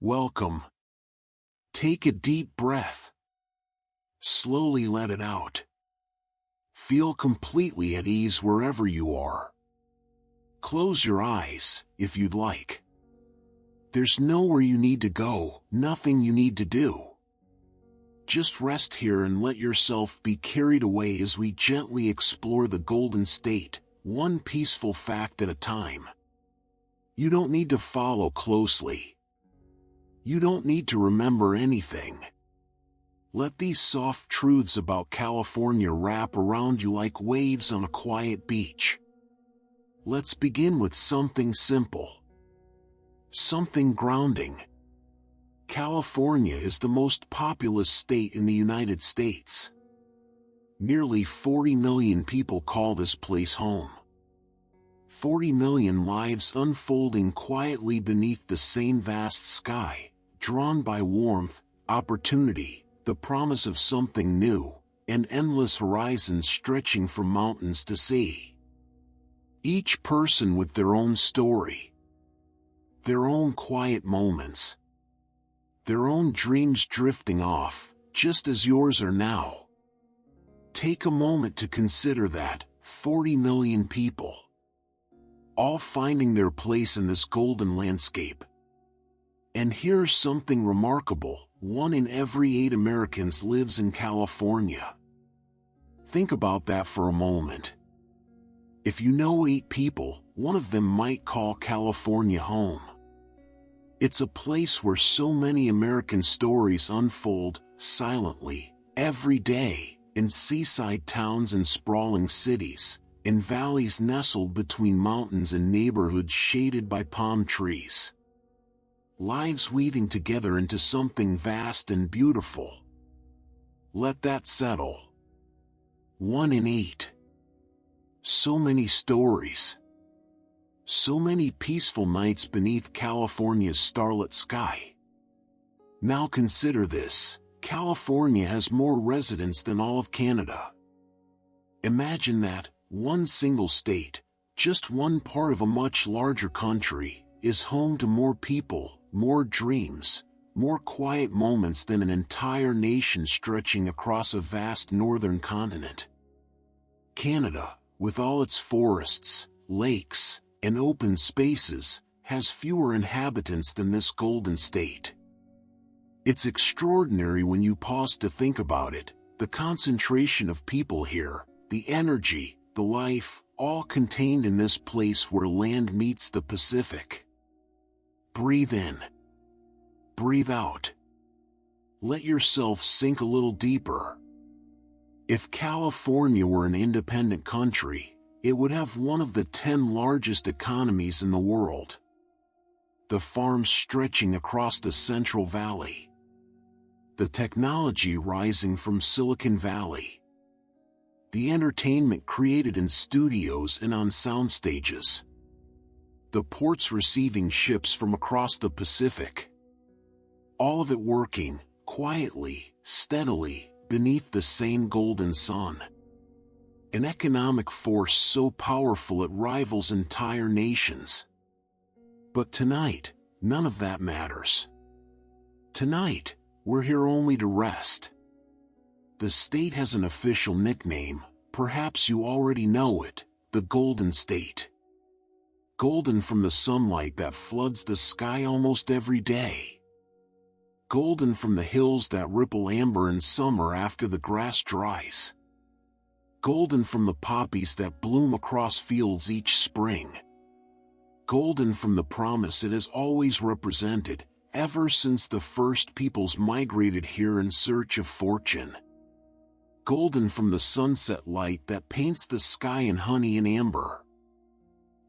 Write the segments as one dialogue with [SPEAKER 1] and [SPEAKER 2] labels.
[SPEAKER 1] Welcome. Take a deep breath. Slowly let it out. Feel completely at ease wherever you are. Close your eyes, if you'd like. There's nowhere you need to go, nothing you need to do. Just rest here and let yourself be carried away as we gently explore the Golden State, one peaceful fact at a time. You don't need to follow closely. You don't need to remember anything. Let these soft truths about California wrap around you like waves on a quiet beach. Let's begin with something simple. Something grounding. California is the most populous state in the United States. Nearly 40 million people call this place home. 40 million lives unfolding quietly beneath the same vast sky, drawn by warmth, opportunity, the promise of something new, and endless horizons stretching from mountains to sea. Each person with their own story, their own quiet moments, their own dreams drifting off, just as yours are now. Take a moment to consider that, 40 million people, all finding their place in this golden landscape. And here's something remarkable: 1 in every 8 Americans lives in California. Think about that for a moment. If you know 8 people, one of them might call California home. It's a place where so many American stories unfold, silently, every day, in seaside towns and sprawling cities, in valleys nestled between mountains and neighborhoods shaded by palm trees. Lives weaving together into something vast and beautiful. Let that settle. 1 in 8. So many stories. So many peaceful nights beneath California's starlit sky. Now consider this: California has more residents than all of Canada. Imagine that, one single state, just one part of a much larger country, is home to more people, more dreams, more quiet moments than an entire nation stretching across a vast northern continent. Canada, with all its forests, lakes, and open spaces, has fewer inhabitants than this golden state. It's extraordinary when you pause to think about it: the concentration of people here, the energy, the life, all contained in this place where land meets the Pacific. Breathe in. Breathe out. Let yourself sink a little deeper. If California were an independent country, it would have one of the 10 largest economies in the world. The farms stretching across the Central Valley. The technology rising from Silicon Valley. The entertainment created in studios and on soundstages. The ports receiving ships from across the Pacific. All of it working, quietly, steadily, beneath the same golden sun. An economic force so powerful it rivals entire nations. But tonight, none of that matters. Tonight, we're here only to rest. The state has an official nickname, perhaps you already know it: the Golden State. Golden from the sunlight that floods the sky almost every day. Golden from the hills that ripple amber in summer after the grass dries. Golden from the poppies that bloom across fields each spring. Golden from the promise it has always represented, ever since the first peoples migrated here in search of fortune. Golden from the sunset light that paints the sky in honey and amber.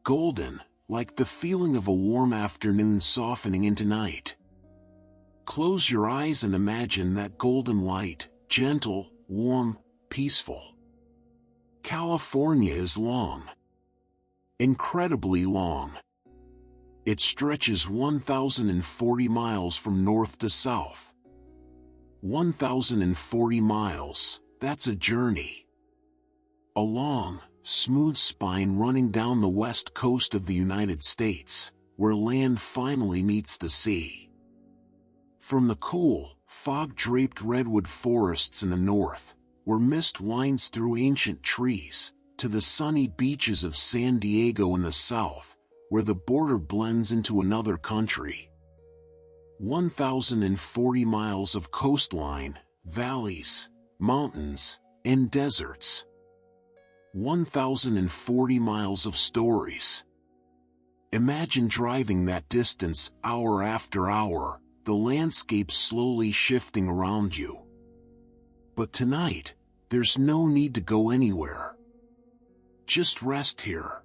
[SPEAKER 1] Golden, like the feeling of a warm afternoon softening into night. Close your eyes and imagine that golden light, gentle, warm, peaceful. California is long. Incredibly long. It stretches 1,040 miles from north to south. 1,040 miles, that's a journey. A long, smooth spine running down the west coast of the United States, where land finally meets the sea. From the cool, fog-draped redwood forests in the north, where mist winds through ancient trees, to the sunny beaches of San Diego in the south, where the border blends into another country. 1,040 miles of coastline, valleys, mountains, and deserts. 1,040 miles of stories. Imagine driving that distance hour after hour, the landscape slowly shifting around you. But tonight, there's no need to go anywhere. Just rest here.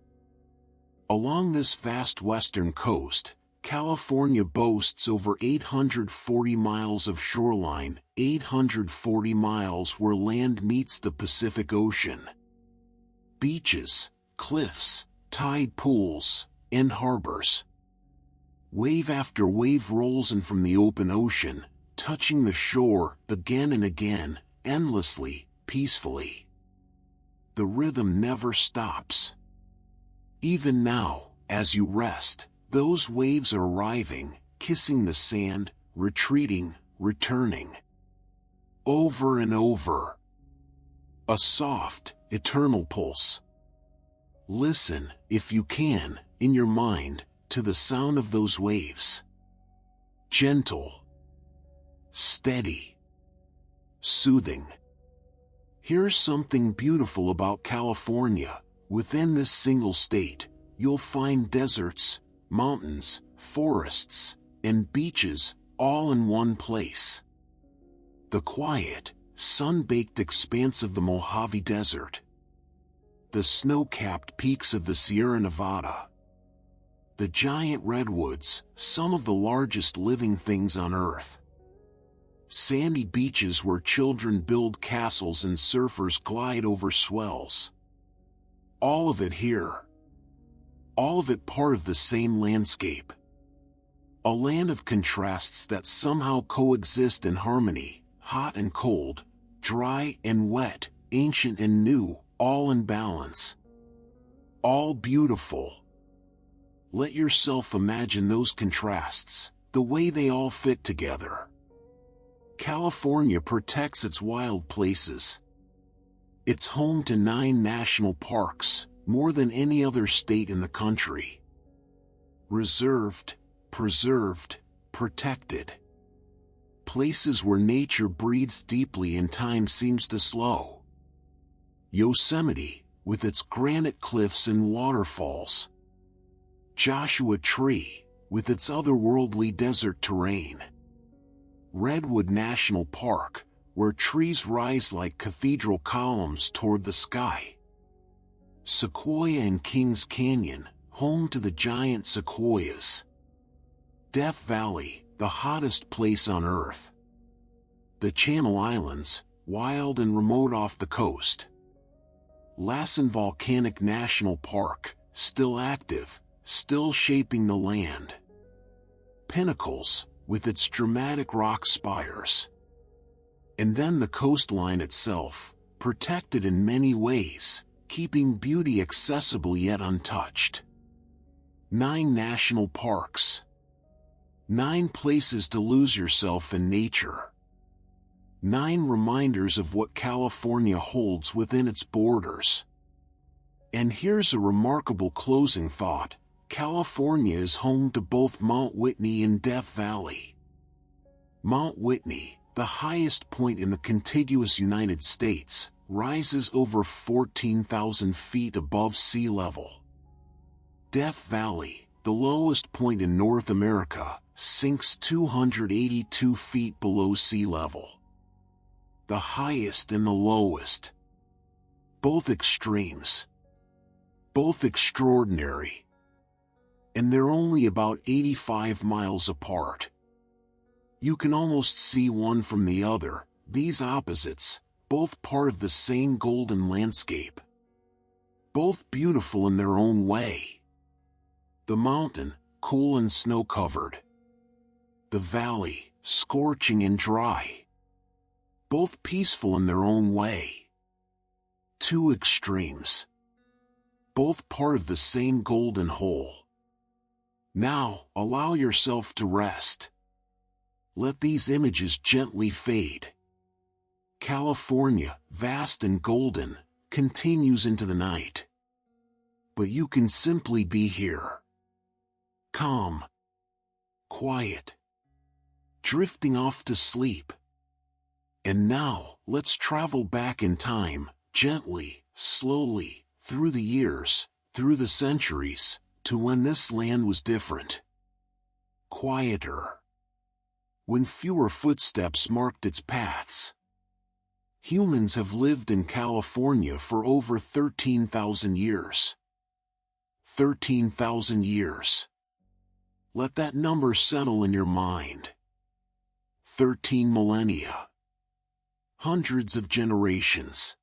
[SPEAKER 1] Along this vast western coast, California boasts over 840 miles of shoreline, 840 miles where land meets the Pacific Ocean. Beaches, cliffs, tide pools, and harbors. Wave after wave rolls in from the open ocean, touching the shore again and again, endlessly, peacefully. The rhythm never stops. Even now, as you rest, those waves are arriving, kissing the sand, retreating, returning. Over and over. A soft, eternal pulse. Listen, if you can, in your mind, to the sound of those waves. Gentle. Steady. Soothing. Here's something beautiful about California. Within this single state, you'll find deserts, mountains, forests, and beaches, all in one place. The quiet, sun-baked expanse of the Mojave Desert. The snow-capped peaks of the Sierra Nevada. The giant redwoods, some of the largest living things on Earth. Sandy beaches where children build castles and surfers glide over swells. All of it here. All of it part of the same landscape. A land of contrasts that somehow coexist in harmony, hot and cold, dry and wet, ancient and new, all in balance. All beautiful. Let yourself imagine those contrasts, the way they all fit together. California protects its wild places. It's home to 9 national parks, more than any other state in the country. Reserved, preserved, protected. Places where nature breathes deeply and time seems to slow. Yosemite, with its granite cliffs and waterfalls. Joshua Tree, with its otherworldly desert terrain. Redwood National Park, where trees rise like cathedral columns toward the sky. Sequoia and Kings Canyon, home to the giant sequoias. Death Valley, the hottest place on Earth. The Channel Islands, wild and remote off the coast. Lassen Volcanic National Park, still active, still shaping the land. Pinnacles, with its dramatic rock spires. And then the coastline itself, protected in many ways, keeping beauty accessible yet untouched. 9 national parks. 9 places to lose yourself in nature. 9 reminders of what California holds within its borders. And here's a remarkable closing thought. California is home to both Mount Whitney and Death Valley. Mount Whitney, the highest point in the contiguous United States, rises over 14,000 feet above sea level. Death Valley, the lowest point in North America, sinks 282 feet below sea level. The highest and the lowest. Both extremes. Both extraordinary. And they're only about 85 miles apart. You can almost see one from the other, these opposites, both part of the same golden landscape. Both beautiful in their own way. The mountain, cool and snow-covered. The valley, scorching and dry. Both peaceful in their own way. 2 extremes. Both part of the same golden whole. Now, allow yourself to rest. Let these images gently fade. California, vast and golden, continues into the night. But you can simply be here. Calm. Quiet. Drifting off to sleep. And now, let's travel back in time, gently, slowly, through the years, through the centuries, to when this land was different. Quieter. When fewer footsteps marked its paths. Humans have lived in California for over 13,000 years. 13,000 years. Let that number settle in your mind. 13 millennia. Hundreds of generations.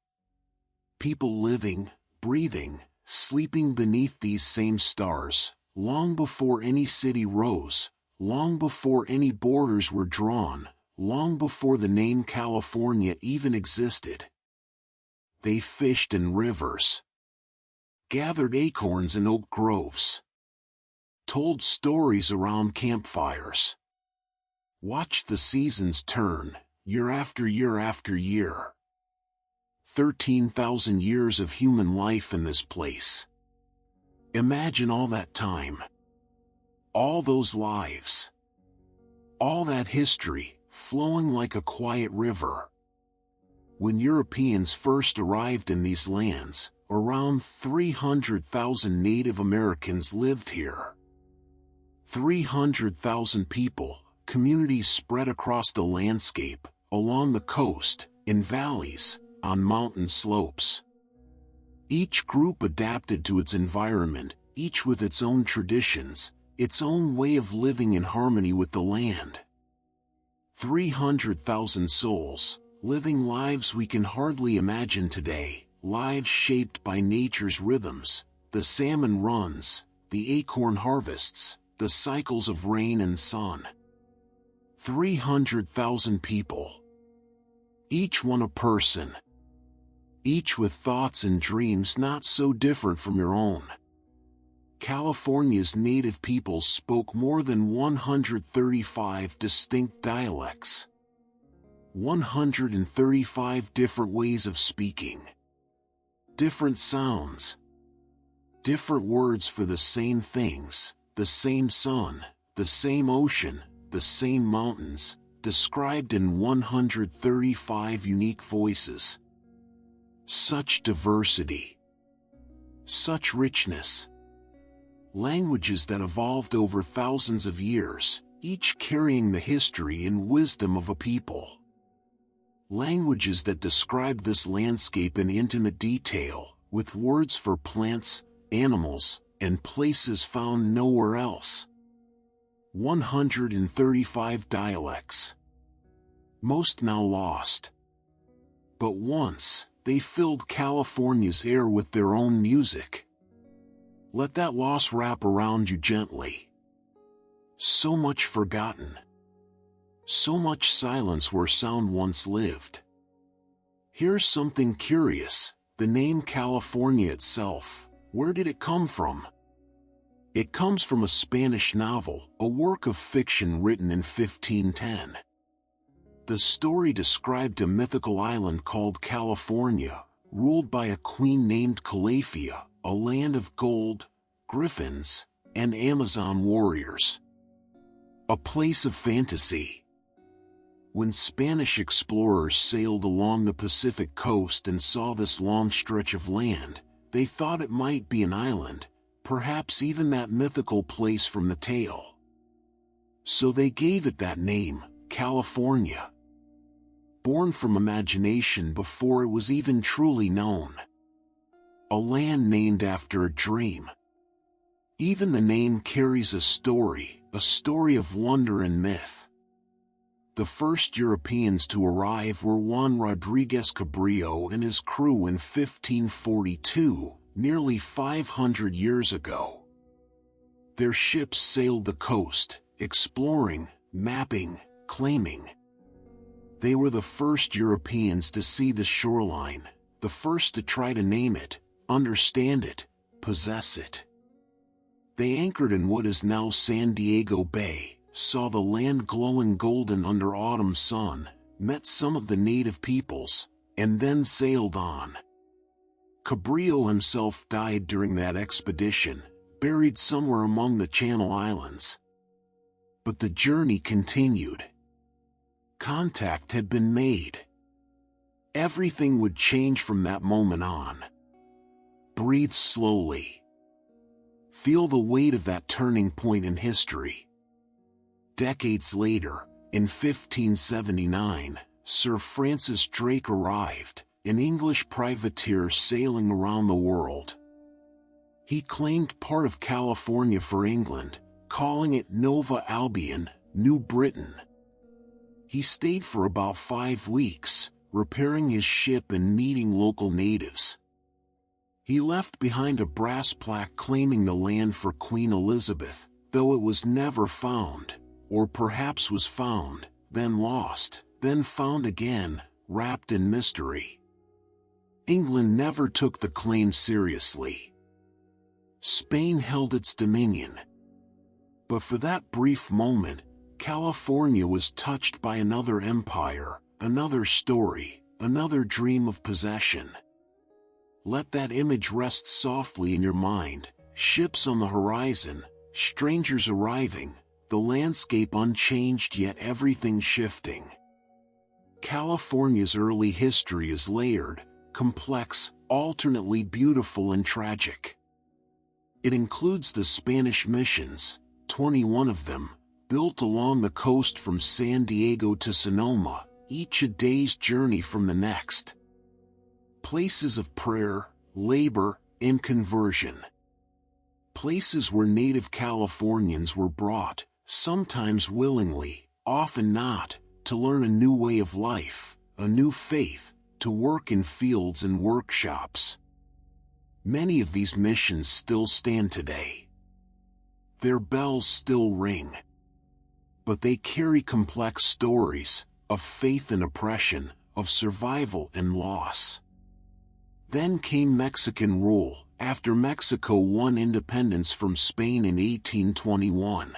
[SPEAKER 1] People living, breathing, sleeping beneath these same stars, long before any city rose, long before any borders were drawn, long before the name California even existed. They fished in rivers, gathered acorns in oak groves, told stories around campfires, watched the seasons turn, year after year after year. 13,000 years of human life in this place. Imagine all that time. All those lives. All that history, flowing like a quiet river. When Europeans first arrived in these lands, around 300,000 Native Americans lived here. 300,000 people, communities spread across the landscape, along the coast, in valleys, on mountain slopes. Each group adapted to its environment, each with its own traditions, its own way of living in harmony with the land. 300,000 souls, living lives we can hardly imagine today, lives shaped by nature's rhythms, the salmon runs, the acorn harvests, the cycles of rain and sun. 300,000 people. Each one a person. Each with thoughts and dreams not so different from your own. California's native peoples spoke more than 135 distinct dialects. 135 different ways of speaking. Different sounds. Different words for the same things, the same sun, the same ocean, the same mountains, described in 135 unique voices. Such diversity. Such richness. Languages that evolved over thousands of years, each carrying the history and wisdom of a people. Languages that describe this landscape in intimate detail, with words for plants, animals, and places found nowhere else. 135 dialects. Most now lost. But once, they filled California's air with their own music. Let that loss wrap around you gently. So much forgotten. So much silence where sound once lived. Here's something curious, the name California itself, where did it come from? It comes from a Spanish novel, a work of fiction written in 1510. The story described a mythical island called California, ruled by a queen named Calafia, a land of gold, griffins, and Amazon warriors. A place of fantasy. When Spanish explorers sailed along the Pacific coast and saw this long stretch of land, they thought it might be an island, perhaps even that mythical place from the tale. So they gave it that name, California. Born from imagination before it was even truly known. A land named after a dream. Even the name carries a story of wonder and myth. The first Europeans to arrive were Juan Rodriguez Cabrillo and his crew in 1542, nearly 500 years ago. Their ships sailed the coast, exploring, mapping, claiming. They were the first Europeans to see the shoreline, the first to try to name it, understand it, possess it. They anchored in what is now San Diego Bay, saw the land glowing golden under autumn sun, met some of the native peoples, and then sailed on. Cabrillo himself died during that expedition, buried somewhere among the Channel Islands. But the journey continued. Contact had been made. Everything would change from that moment on. Breathe slowly. Feel the weight of that turning point in history. Decades later, in 1579, Sir Francis Drake arrived, an English privateer sailing around the world. He claimed part of California for England, calling it Nova Albion, New Britain. He stayed for about 5 weeks, repairing his ship and meeting local natives. He left behind a brass plaque claiming the land for Queen Elizabeth, though it was never found, or perhaps was found, then lost, then found again, wrapped in mystery. England never took the claim seriously. Spain held its dominion. But for that brief moment, California was touched by another empire, another story, another dream of possession. Let that image rest softly in your mind, ships on the horizon, strangers arriving, the landscape unchanged yet everything shifting. California's early history is layered, complex, alternately beautiful and tragic. It includes the Spanish missions, 21 of them, built along the coast from San Diego to Sonoma, each a day's journey from the next. Places of prayer, labor, and conversion. Places where native Californians were brought, sometimes willingly, often not, to learn a new way of life, a new faith, to work in fields and workshops. Many of these missions still stand today. Their bells still ring. But they carry complex stories, of faith and oppression, of survival and loss. Then came Mexican rule, after Mexico won independence from Spain in 1821.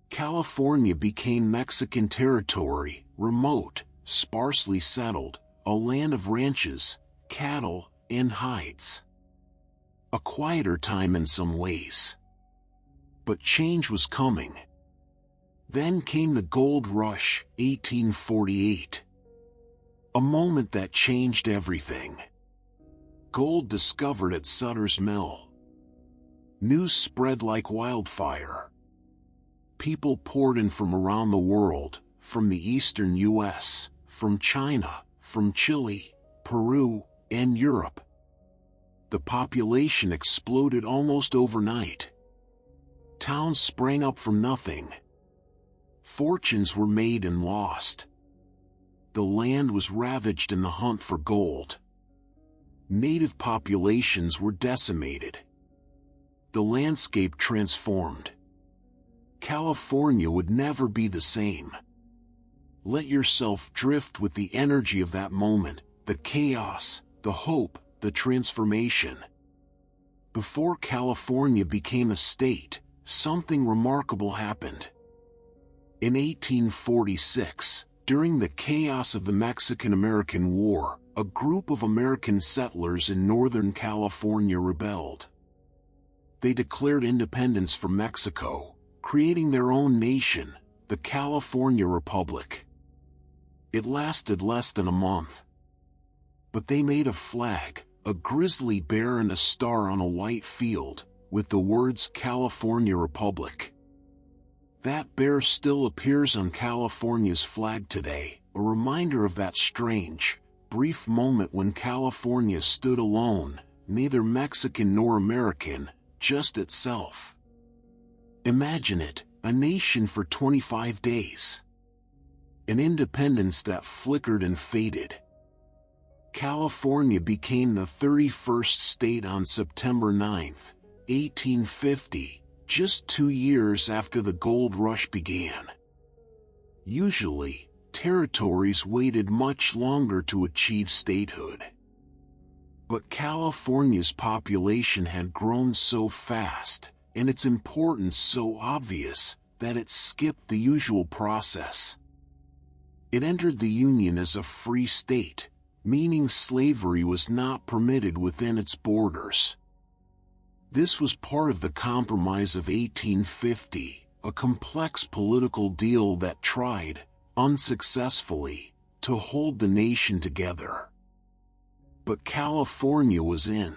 [SPEAKER 1] California became Mexican territory, remote, sparsely settled, a land of ranches, cattle, and hides. A quieter time in some ways. But change was coming. Then came the Gold Rush, 1848. A moment that changed everything. Gold discovered at Sutter's Mill. News spread like wildfire. People poured in from around the world, from the eastern U.S., from China, from Chile, Peru, and Europe. The population exploded almost overnight. Towns sprang up from nothing. Fortunes were made and lost. The land was ravaged in the hunt for gold. Native populations were decimated. The landscape transformed. California would never be the same. Let yourself drift with the energy of that moment, the chaos, the hope, the transformation. Before California became a state, something remarkable happened. In 1846, during the chaos of the Mexican-American War, a group of American settlers in Northern California rebelled. They declared independence from Mexico, creating their own nation, the California Republic. It lasted less than a month. But they made a flag, a grizzly bear and a star on a white field, with the words California Republic. That bear still appears on California's flag today, a reminder of that strange, brief moment when California stood alone, neither Mexican nor American, just itself. Imagine it, a nation for 25 days. An independence that flickered and faded. California became the 31st state on September 9, 1850, just 2 years after the gold rush began. Usually, territories waited much longer to achieve statehood. But California's population had grown so fast, and its importance so obvious, that it skipped the usual process. It entered the Union as a free state, meaning slavery was not permitted within its borders. This was part of the Compromise of 1850, a complex political deal that tried, unsuccessfully, to hold the nation together. But California was in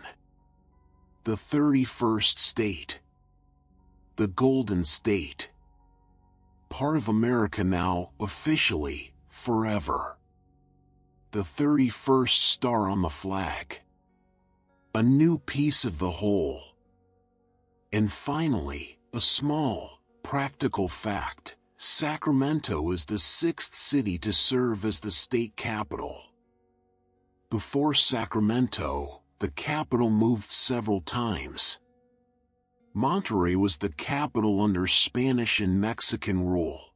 [SPEAKER 1] the 31st state, the Golden State, part of America now, officially, forever. The 31st star on the flag, a new piece of the whole. And finally, a small, practical fact: Sacramento is the 6th city to serve as the state capital. Before Sacramento, the capital moved several times. Monterrey was the capital under Spanish and Mexican rule.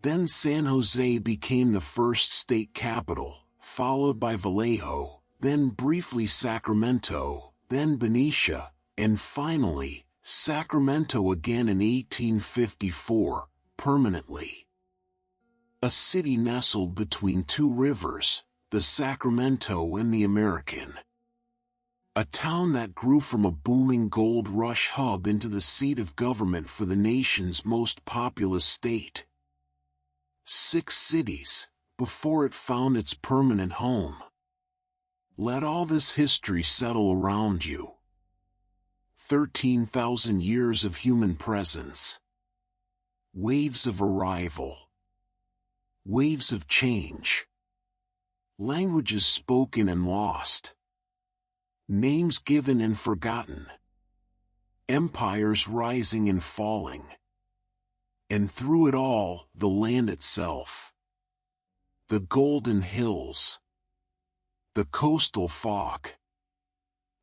[SPEAKER 1] Then San Jose became the first state capital, followed by Vallejo, then briefly Sacramento, then Benicia, and finally, Sacramento again in 1854, permanently. A city nestled between two rivers, the Sacramento and the American. A town that grew from a booming gold rush hub into the seat of government for the nation's most populous state. 6 cities, before it found its permanent home. Let all this history settle around you. 13,000 years of human presence. Waves of arrival. Waves of change. Languages spoken and lost. Names given and forgotten. Empires rising and falling. And through it all, the land itself. The golden hills. The coastal fog.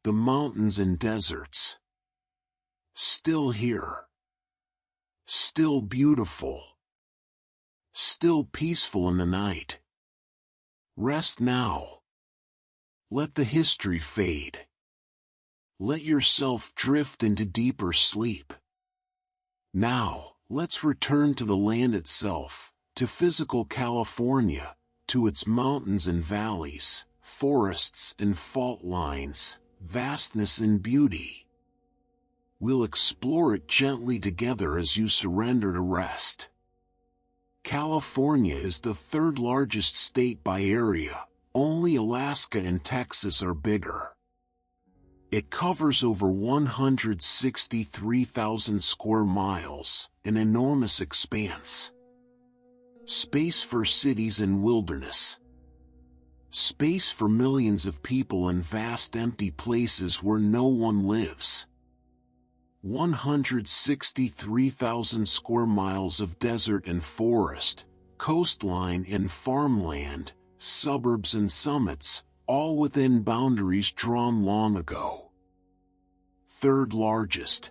[SPEAKER 1] The mountains and deserts. Still here. Still beautiful. Still peaceful in the night. Rest now. Let the history fade. Let yourself drift into deeper sleep. Now, let's return to the land itself, to physical California, to its mountains and valleys, forests and fault lines, vastness and beauty. We'll explore it gently together as you surrender to rest. California is the 3rd largest state by area. Only Alaska and Texas are bigger. It covers over 163,000 square miles, an enormous expanse. Space for cities and wilderness. Space for millions of people and vast empty places where no one lives. 163,000 square miles of desert and forest, coastline and farmland, suburbs and summits, all within boundaries drawn long ago. 3rd largest.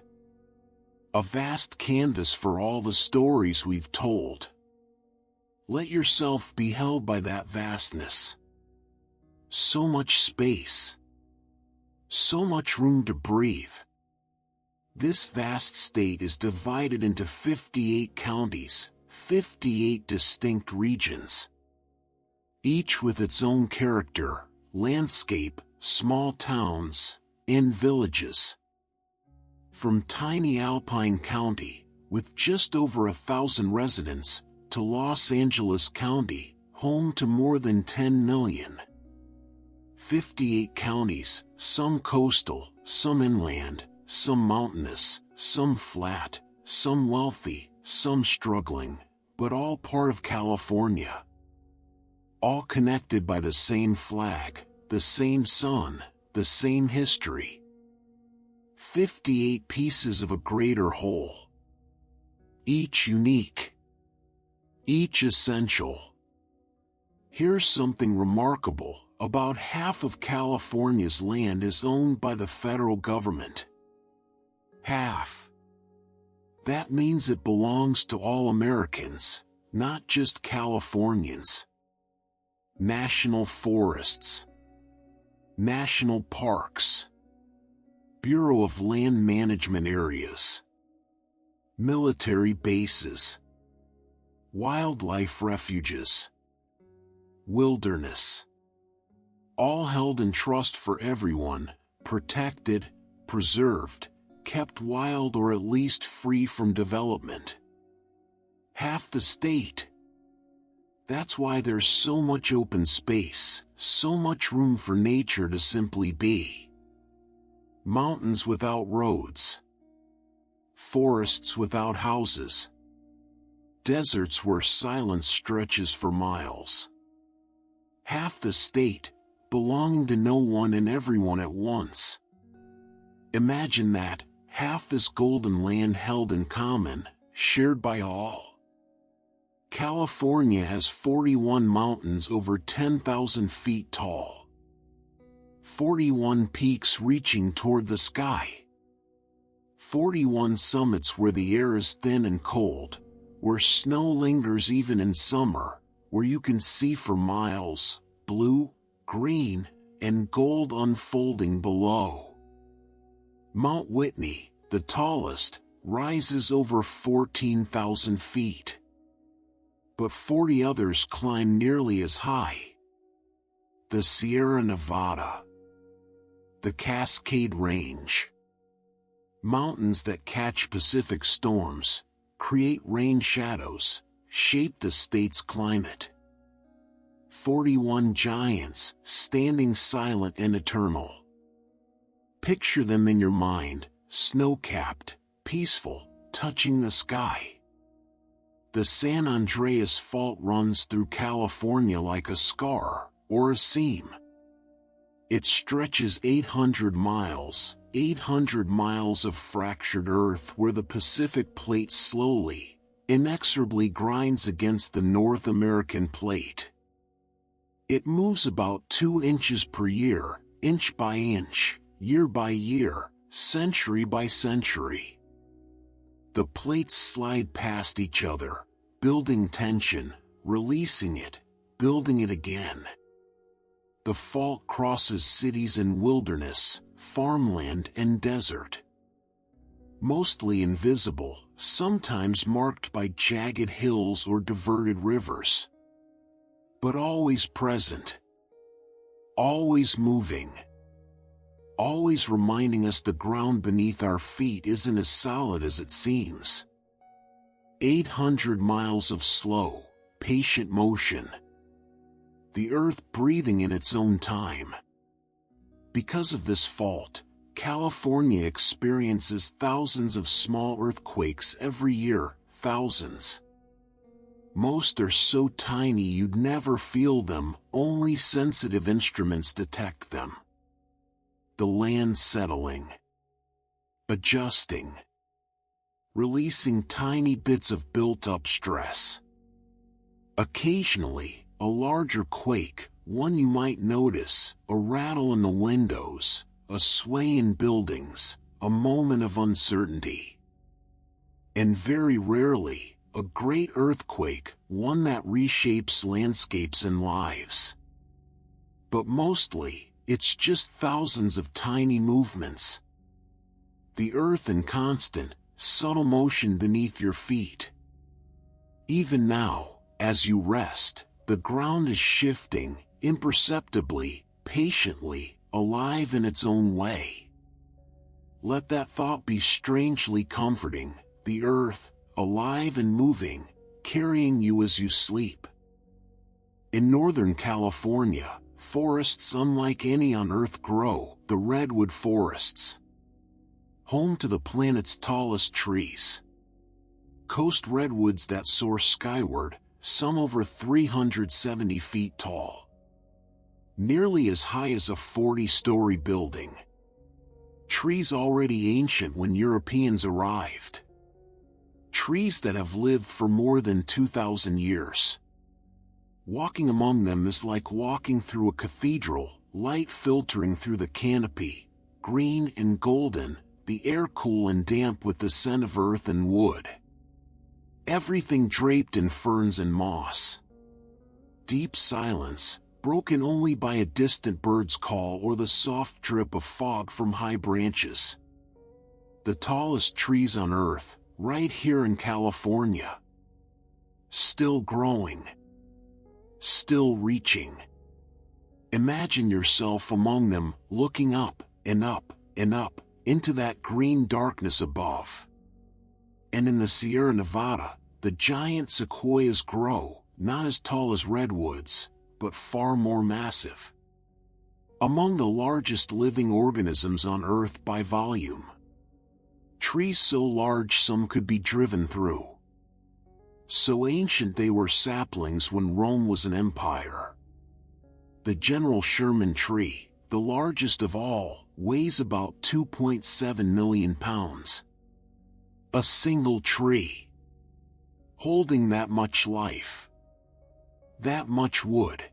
[SPEAKER 1] A vast canvas for all the stories we've told. Let yourself be held by that vastness. So much space. So much room to breathe. This vast state is divided into 58 counties, 58 distinct regions. Each with its own character, landscape, small towns, and villages. From tiny Alpine County, with just over 1,000 residents, to Los Angeles County, home to more than 10 million. 58 counties, some coastal, some inland, some mountainous, some flat, some wealthy, some struggling, but all part of California. All connected by the same flag, the same sun, the same history. 58 pieces of a greater whole. Each unique. Each essential. Here's something remarkable: about half of California's land is owned by the federal government. Half. That means it belongs to all Americans, not just Californians. National forests. National parks. Bureau of Land Management areas. military bases, wildlife refuges, wilderness. All held in trust for everyone, protected, preserved, kept wild or at least free from development. Half the state. That's why there's so much open space, so much room for nature to simply be. Mountains without roads. Forests without houses. Deserts where silence stretches for miles. Half the state, belonging to no one and everyone at once. Imagine that, half this golden land held in common, shared by all. California has 41 mountains over 10,000 feet tall. 41 peaks reaching toward the sky. 41 summits where the air is thin and cold, where snow lingers even in summer, where you can see for miles, blue, green, and gold unfolding below. Mount Whitney, the tallest, rises over 14,000 feet. But 40 others climb nearly as high. The Sierra Nevada. The Cascade Range. Mountains that catch Pacific storms, create rain shadows, shape the state's climate. 41 giants, standing silent and eternal. Picture them in your mind, snow-capped, peaceful, touching the sky. The San Andreas Fault runs through California like a scar, or a seam. It stretches 800 miles of fractured earth where the Pacific plate slowly, inexorably grinds against the North American plate. It moves about 2 inches per year, inch by inch, year by year, century by century. The plates slide past each other, building tension, releasing it, building it again. The fault crosses cities and wilderness, farmland and desert. Mostly invisible, sometimes marked by jagged hills or diverted rivers. But always present. Always moving. Always reminding us the ground beneath our feet isn't as solid as it seems. 800 miles of slow, patient motion. The earth breathing in its own time. Because of this fault, California experiences thousands of small earthquakes every year, thousands. Most are so tiny you'd never feel them, only sensitive instruments detect them. The land settling. Adjusting. Releasing tiny bits of built-up stress. Occasionally, a larger quake, one you might notice, a rattle in the windows, a sway in buildings, a moment of uncertainty. And very rarely, a great earthquake, one that reshapes landscapes and lives. But mostly, it's just thousands of tiny movements. The earth in constant, subtle motion beneath your feet. Even now, as you rest, the ground is shifting, imperceptibly, patiently, alive in its own way. Let that thought be strangely comforting, the earth, alive and moving, carrying you as you sleep. In Northern California, forests unlike any on Earth grow, the redwood forests. Home to the planet's tallest trees. Coast redwoods that soar skyward, some over 370 feet tall. Nearly as high as a 40-story building. Trees already ancient when Europeans arrived. Trees that have lived for more than 2,000 years. Walking among them is like walking through a cathedral, light filtering through the canopy, green and golden, the air cool and damp with the scent of earth and wood. Everything draped in ferns and moss. Deep silence, broken only by a distant bird's call or the soft drip of fog from high branches. The tallest trees on Earth, right here in California. Still growing. Still reaching. Imagine yourself among them, looking up and up and up into that green darkness above. And in the Sierra Nevada, the giant sequoias grow, not as tall as redwoods, but far more massive. Among the largest living organisms on Earth by volume. Trees so large some could be driven through. So ancient they were saplings when Rome was an empire. The General Sherman tree, the largest of all, weighs about 2.7 million pounds. A single tree. Holding that much life. That much wood.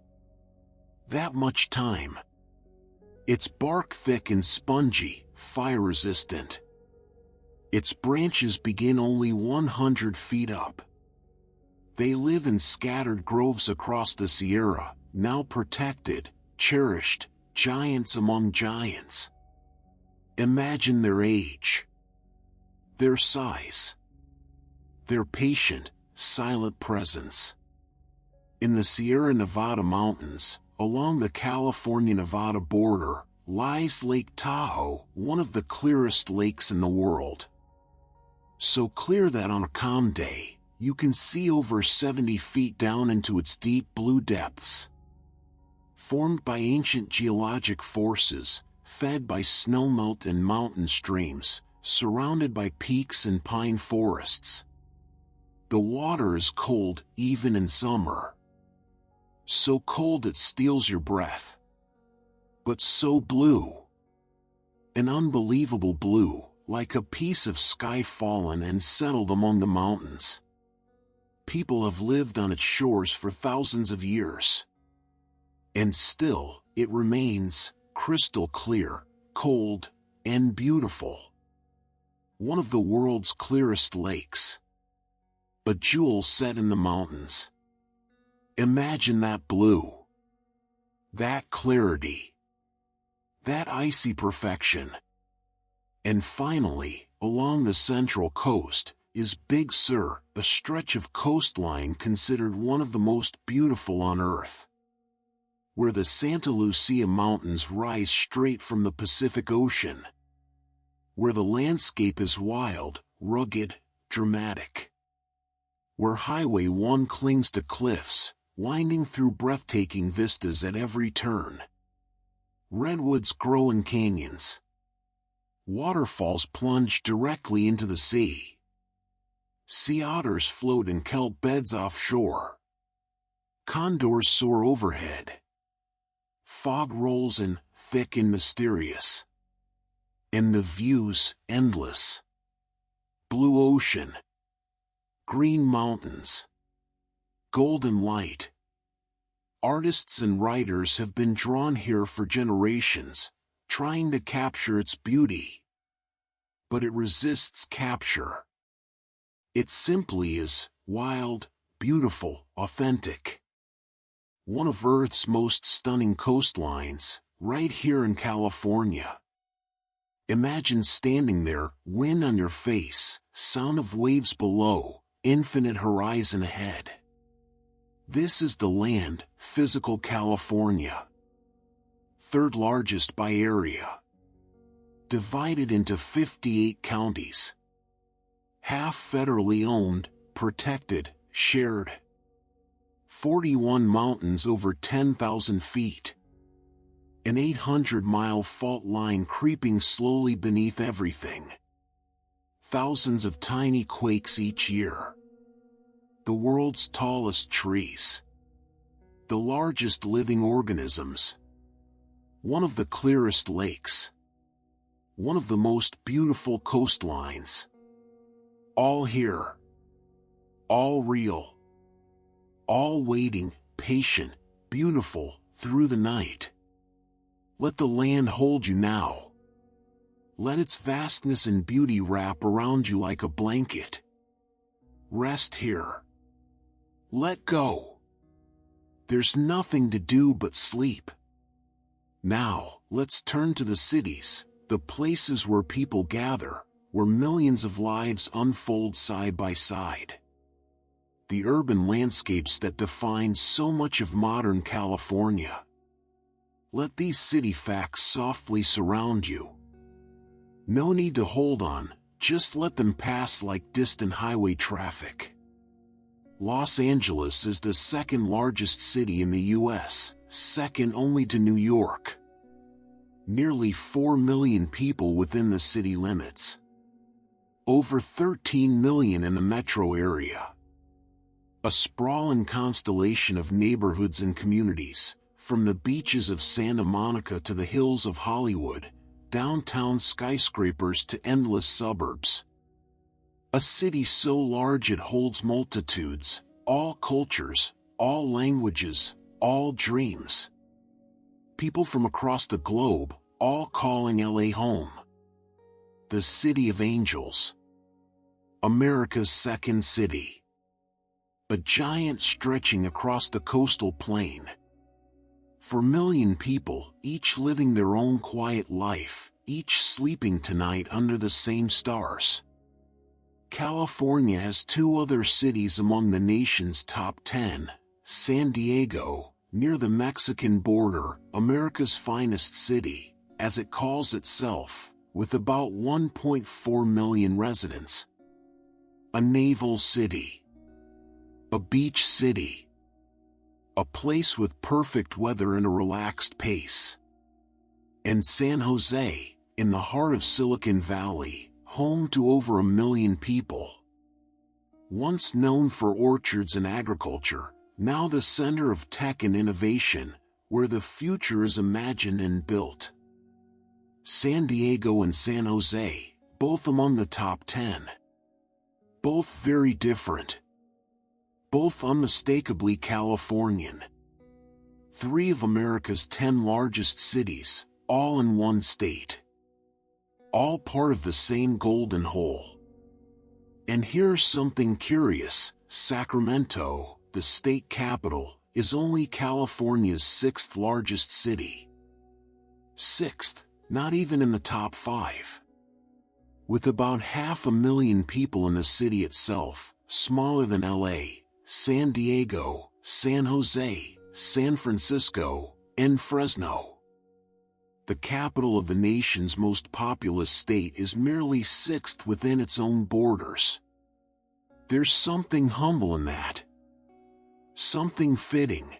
[SPEAKER 1] That much time. Its bark thick and spongy, fire-resistant. Its branches begin only 100 feet up. They live in scattered groves across the Sierra, now protected, cherished, giants among giants. Imagine their age. Their size. Their patient, silent presence. In the Sierra Nevada mountains, along the California-Nevada border, lies Lake Tahoe, one of the clearest lakes in the world. So clear that on a calm day, you can see over 70 feet down into its deep blue depths. Formed by ancient geologic forces, fed by snowmelt and mountain streams, surrounded by peaks and pine forests. The water is cold, even in summer. So cold it steals your breath. But so blue. An unbelievable blue, like a piece of sky fallen and settled among the mountains. People have lived on its shores for thousands of years. And still, it remains crystal clear, cold, and beautiful. One of the world's clearest lakes. A jewel set in the mountains. Imagine that blue. That clarity. That icy perfection. And finally, along the Central Coast, is Big Sur, a stretch of coastline considered one of the most beautiful on Earth. Where the Santa Lucia Mountains rise straight from the Pacific Ocean. Where the landscape is wild, rugged, dramatic. Where Highway 1 clings to cliffs, winding through breathtaking vistas at every turn. Redwoods grow in canyons. Waterfalls plunge directly into the sea. Sea otters float in kelp beds offshore. Condors soar overhead. Fog rolls in, thick and mysterious. And the view's endless. Blue ocean. Green mountains. Golden light. Artists and writers have been drawn here for generations, trying to capture its beauty. But it resists capture. It simply is, wild, beautiful, authentic. One of Earth's most stunning coastlines, right here in California. Imagine standing there, wind on your face, sound of waves below, infinite horizon ahead. This is the land, physical California. Third largest by area. Divided into 58 counties. Half federally owned, protected, shared. 41 mountains over 10,000 feet. An 800-mile fault line creeping slowly beneath everything. Thousands of tiny quakes each year. The world's tallest trees. The largest living organisms. One of the clearest lakes. One of the most beautiful coastlines. All here. All real. All waiting, patient, beautiful, through the night. Let the land hold you now. Let its vastness and beauty wrap around you like a blanket. Rest here. Let go. There's nothing to do but sleep. Now, let's turn to the cities, the places where people gather, where millions of lives unfold side by side. The urban landscapes that define so much of modern California. Let these city facts softly surround you. No need to hold on, just let them pass like distant highway traffic. Los Angeles is the second largest city in the U.S., second only to New York. Nearly 4 million people within the city limits. Over 13 million in the metro area. A sprawling constellation of neighborhoods and communities, from the beaches of Santa Monica to the hills of Hollywood, downtown skyscrapers to endless suburbs. A city so large it holds multitudes, all cultures, all languages, all dreams. People from across the globe, all calling LA home. The City of Angels. America's second city. A giant stretching across the coastal plain. 4 million people, each living their own quiet life, each sleeping tonight under the same stars. California has 2 other cities among the nation's top 10, San Diego, near the Mexican border, America's finest city, as it calls itself, with about 1.4 million residents. A naval city. A beach city. A place with perfect weather and a relaxed pace. And San Jose, in the heart of Silicon Valley, home to over 1 million people. Once known for orchards and agriculture, now the center of tech and innovation, where the future is imagined and built. San Diego and San Jose, both among the top 10. Both very different. Both unmistakably Californian. 3 of America's 10 largest cities, all in one state. All part of the same golden hole. And here's something curious, Sacramento, the state capital, is only California's 6th largest city. 6th, not even in the top 5. With about 500,000 people in the city itself, smaller than LA, San Diego, San Jose, San Francisco, and Fresno. The capital of the nation's most populous state is merely 6th within its own borders. There's something humble in that. Something fitting.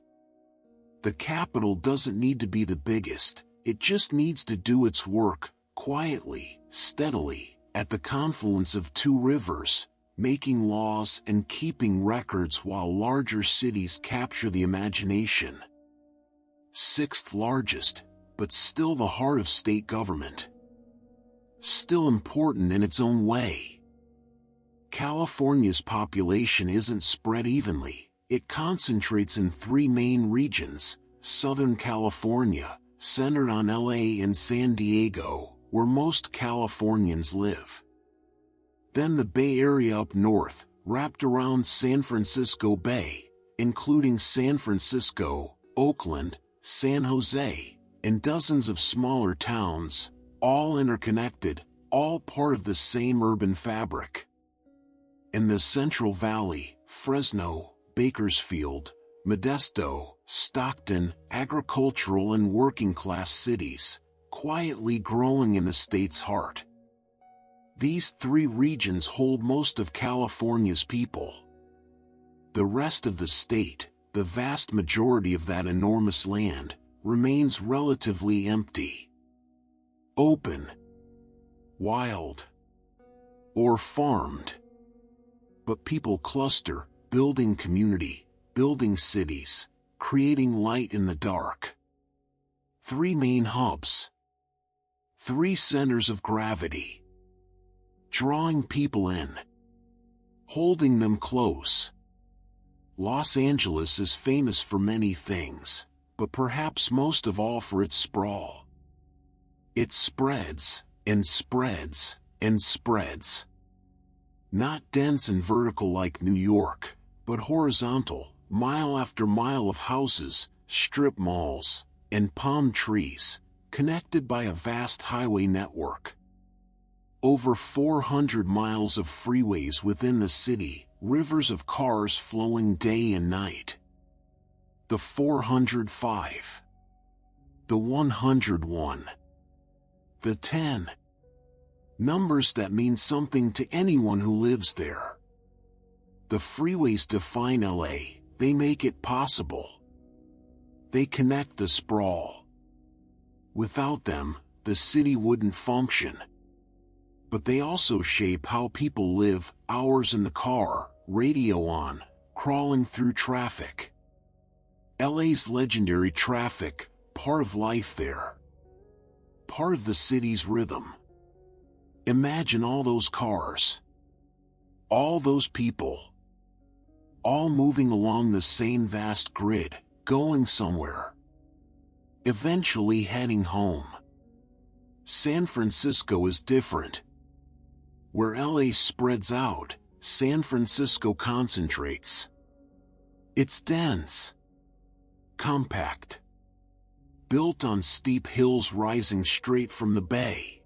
[SPEAKER 1] The capital doesn't need to be the biggest, it just needs to do its work, quietly, steadily, at the confluence of 2 rivers, making laws and keeping records while larger cities capture the imagination. 6th largest, but still the heart of state government. Still important in its own way. California's population isn't spread evenly, it concentrates in 3 main regions, Southern California, centered on LA and San Diego, where most Californians live. Then the Bay Area up north, wrapped around San Francisco Bay, including San Francisco, Oakland, San Jose, and dozens of smaller towns, all interconnected, all part of the same urban fabric. In the Central Valley, Fresno, Bakersfield, Modesto, Stockton, agricultural and working-class cities, quietly growing in the state's heart. These 3 regions hold most of California's people. The rest of the state, the vast majority of that enormous land, remains relatively empty. Open. Wild. Or farmed. But people cluster, building community, building cities, creating light in the dark. 3 main hubs. 3 centers of gravity. Drawing people in. Holding them close. Los Angeles is famous for many things, but perhaps most of all for its sprawl. It spreads, and spreads, and spreads. Not dense and vertical like New York, but horizontal, mile after mile of houses, strip malls, and palm trees, connected by a vast highway network. Over 400 miles of freeways within the city, rivers of cars flowing day and night. The 405. The 101. The 10. Numbers that mean something to anyone who lives there. The freeways define LA, they make it possible. They connect the sprawl. Without them, the city wouldn't function. But they also shape how people live, hours in the car, radio on, crawling through traffic. LA's legendary traffic, part of life there. Part of the city's rhythm. Imagine all those cars. All those people. All moving along the same vast grid, going somewhere. Eventually heading home. San Francisco is different. Where LA spreads out, San Francisco concentrates. It's dense. Compact. Built on steep hills rising straight from the bay.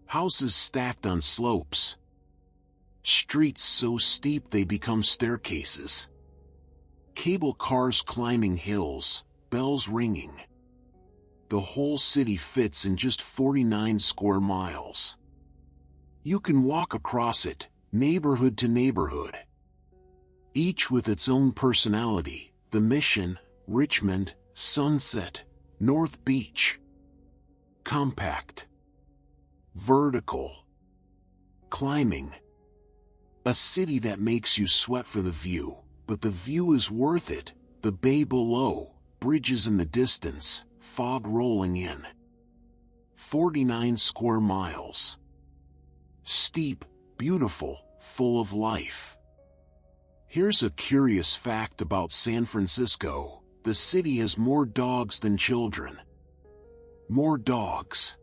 [SPEAKER 1] Houses stacked on slopes. Streets so steep they become staircases. Cable cars climbing hills, bells ringing. The whole city fits in just 49 square miles. You can walk across it, neighborhood to neighborhood. Each with its own personality, the Mission, Richmond, Sunset, North Beach. Compact. Vertical. Climbing. A city that makes you sweat for the view, but the view is worth it. The bay below, bridges in the distance, fog rolling in. 49 square miles. Steep, beautiful, full of life. Here's a curious fact about San Francisco. The city has more dogs than children. More dogs.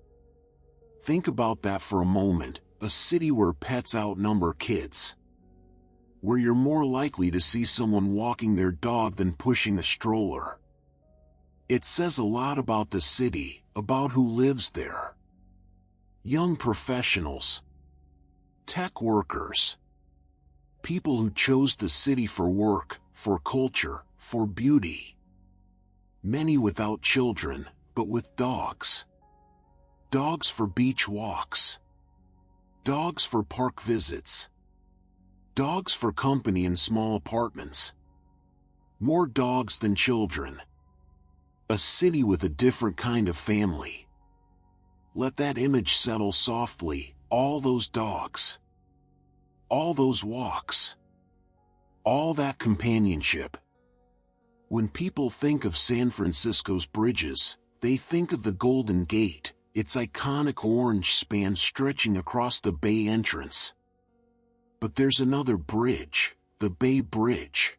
[SPEAKER 1] Think about that for a moment, a city where pets outnumber kids. Where you're more likely to see someone walking their dog than pushing a stroller. It says a lot about the city, about who lives there. Young professionals. Tech workers. People who chose the city for work, for culture, for beauty. Many without children, but with dogs. Dogs for beach walks. Dogs for park visits. Dogs for company in small apartments. More dogs than children. A city with a different kind of family. Let that image settle softly, all those dogs. All those walks. All that companionship. When people think of San Francisco's bridges, they think of the Golden Gate, its iconic orange span stretching across the bay entrance. But there's another bridge, the Bay Bridge.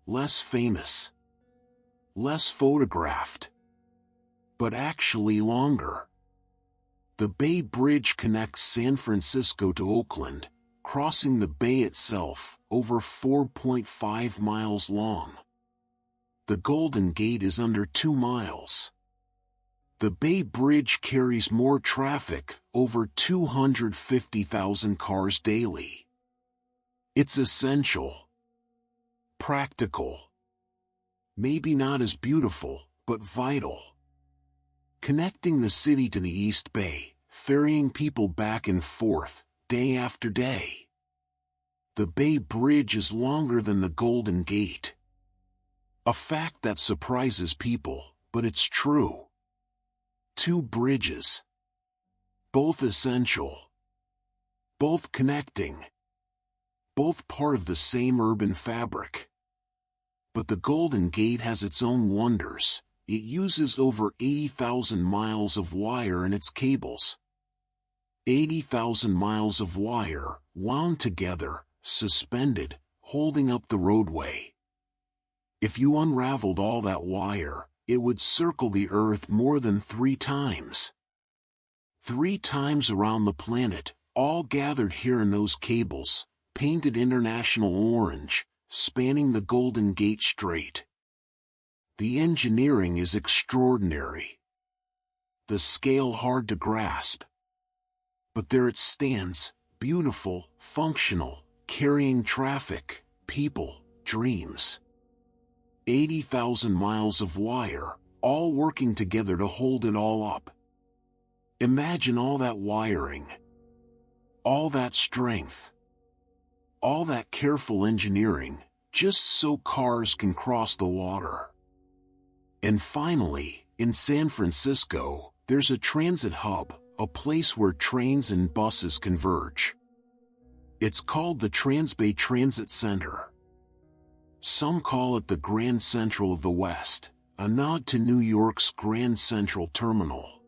[SPEAKER 1] Less famous. Less photographed. But actually longer. The Bay Bridge connects San Francisco to Oakland, crossing the bay itself, over 4.5 miles long. The Golden Gate is under 2 miles. The Bay Bridge carries more traffic, over 250,000 cars daily. It's essential. Practical. Maybe not as beautiful, but vital. Connecting the city to the East Bay, ferrying people back and forth, day after day. The Bay Bridge is longer than the Golden Gate. A fact that surprises people, but it's true. 2 bridges. Both essential. Both connecting. Both part of the same urban fabric. But the Golden Gate has its own wonders. It uses over 80,000 miles of wire in its cables. 80,000 miles of wire, wound together, suspended, holding up the roadway. If you unraveled all that wire, it would circle the Earth more than 3 times. 3 times around the planet, all gathered here in those cables, painted international orange, spanning the Golden Gate Strait. The engineering is extraordinary. The scale hard to grasp. But there it stands, beautiful, functional, carrying traffic, people, dreams. 80,000 miles of wire, all working together to hold it all up. Imagine all that wiring, all that strength, all that careful engineering, just so cars can cross the water. And finally, in San Francisco, there's a transit hub, a place where trains and buses converge. It's called the Transbay Transit Center. Some call it the Grand Central of the West, a nod to New York's Grand Central Terminal.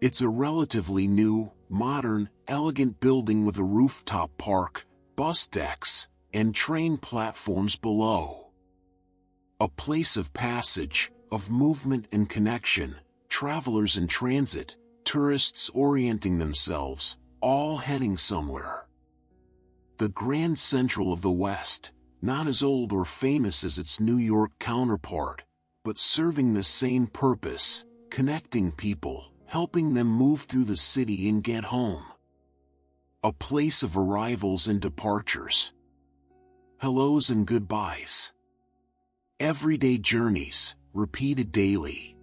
[SPEAKER 1] It's a relatively new, modern, elegant building with a rooftop park, bus decks, and train platforms below. A place of passage, of movement and connection, travelers in transit, tourists orienting themselves, all heading somewhere. The Grand Central of the West, not as old or famous as its New York counterpart, but serving the same purpose, connecting people, helping them move through the city and get home. A place of arrivals and departures. Hellos and goodbyes. Everyday journeys, repeated daily.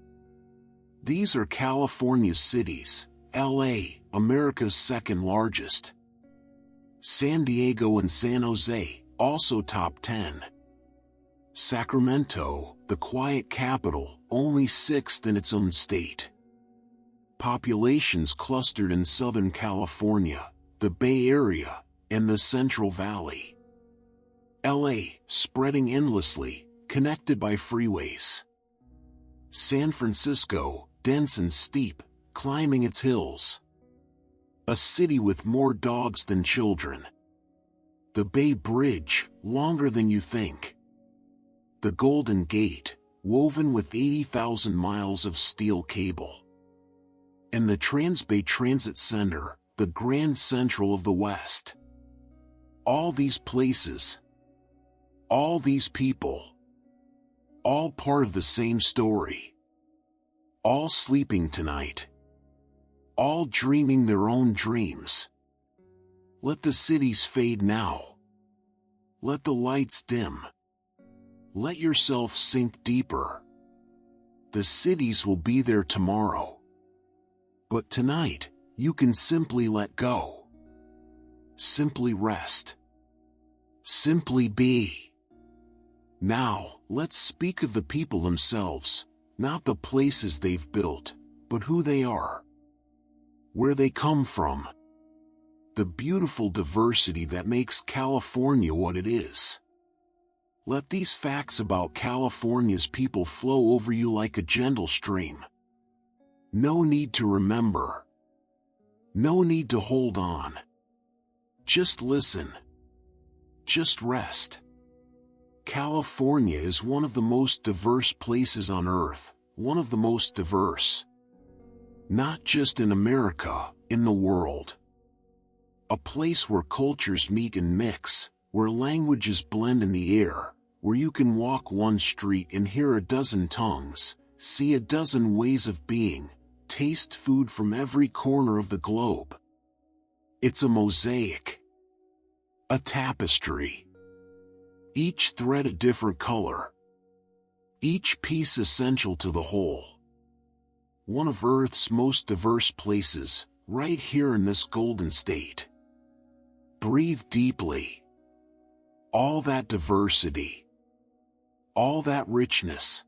[SPEAKER 1] These are California's cities: LA, America's second largest. San Diego and San Jose, also top 10. Sacramento, the quiet capital, only 6th in its own state. Populations clustered in Southern California, the Bay Area, and the Central Valley. LA, spreading endlessly, connected by freeways. San Francisco, dense and steep, climbing its hills. A city with more dogs than children. The Bay Bridge, longer than you think. The Golden Gate, woven with 80,000 miles of steel cable. And the Transbay Transit Center, the Grand Central of the West. All these places, all these people, all part of the same story. All sleeping tonight. All dreaming their own dreams. Let the cities fade now. Let the lights dim. Let yourself sink deeper. The cities will be there tomorrow. But tonight, you can simply let go. Simply rest. Simply be. Now, let's speak of the people themselves, not the places they've built, but who they are. Where they come from. The beautiful diversity that makes California what it is. Let these facts about California's people flow over you like a gentle stream. No need to remember. No need to hold on. Just listen. Just rest. California is one of the most diverse places on Earth, one of the most diverse. Not just in America, in the world. A place where cultures meet and mix, where languages blend in the air, where you can walk one street and hear a dozen tongues, see a dozen ways of being, taste food from every corner of the globe. It's a mosaic. A tapestry. Each thread a different color. Each piece essential to the whole. One of Earth's most diverse places, right here in this golden state. Breathe deeply. All that diversity. All that richness.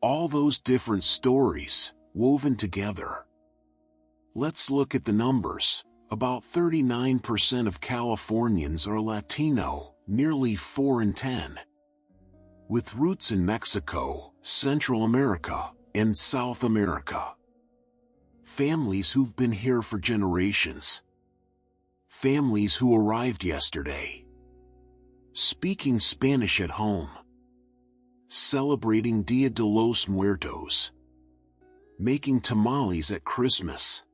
[SPEAKER 1] All those different stories, woven together. Let's look at the numbers. About 39% of Californians are Latino, nearly 4 in 10. With roots in Mexico, Central America, and South America. Families who've been here for generations. Families who arrived yesterday. Speaking Spanish at home. Celebrating Dia de los Muertos. Making tamales at Christmas.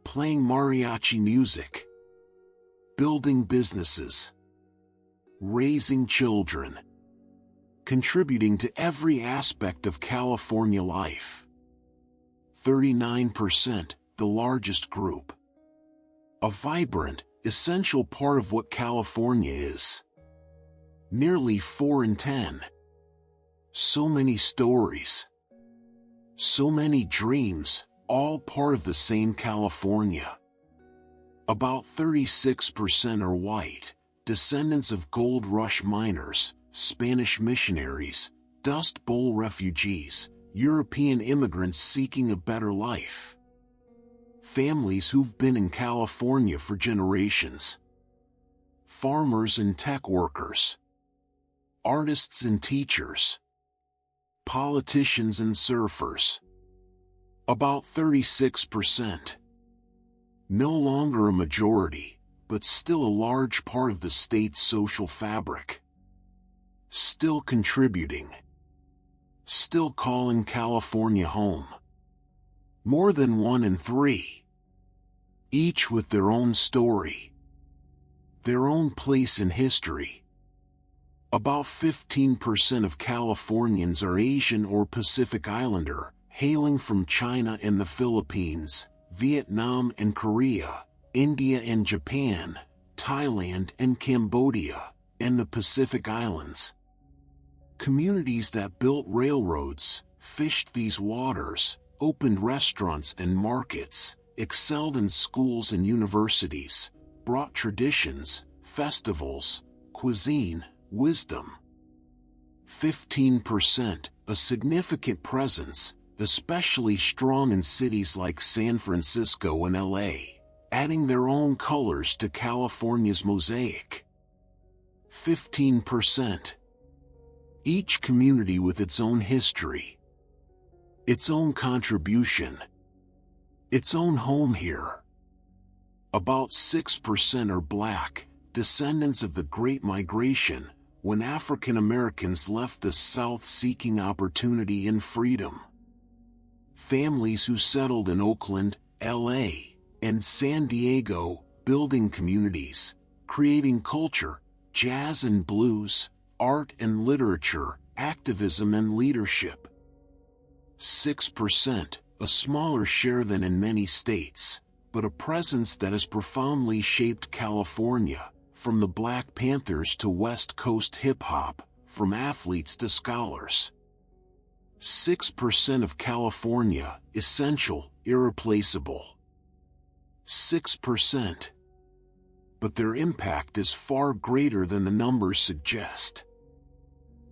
[SPEAKER 1] Playing mariachi music. Building businesses. Raising children. Contributing to every aspect of California life. 39%, the largest group. A vibrant, essential part of what California is. Nearly 4 in 10. So many stories. So many dreams, all part of the same California. About 36% are white, descendants of gold rush miners, Spanish missionaries, Dust Bowl refugees, European immigrants seeking a better life. Families who've been in California for generations. Farmers and tech workers. Artists and teachers. Politicians and surfers. About 36%. No longer a majority, but still a large part of the state's social fabric. Still contributing. Still calling California home. More than 1 in 3. Each with their own story. Their own place in history. About 15% of Californians are Asian or Pacific Islander, hailing from China and the Philippines, Vietnam and Korea, India and Japan, Thailand and Cambodia, and the Pacific Islands. Communities that built railroads, fished these waters, opened restaurants and markets, excelled in schools and universities, brought traditions, festivals, cuisine, wisdom. 15%, a significant presence, especially strong in cities like San Francisco and LA, adding their own colors to California's mosaic. 15%. Each community with its own history. Its own contribution. Its own home here. About 6% are black, descendants of the Great Migration, when African Americans left the South seeking opportunity and freedom. Families who settled in Oakland, LA, and San Diego, building communities, creating culture, jazz and blues, art and literature, activism and leadership. 6%, a smaller share than in many states, but a presence that has profoundly shaped California, from the Black Panthers to West Coast hip-hop, from athletes to scholars. 6% of California, essential, irreplaceable. 6%. But their impact is far greater than the numbers suggest.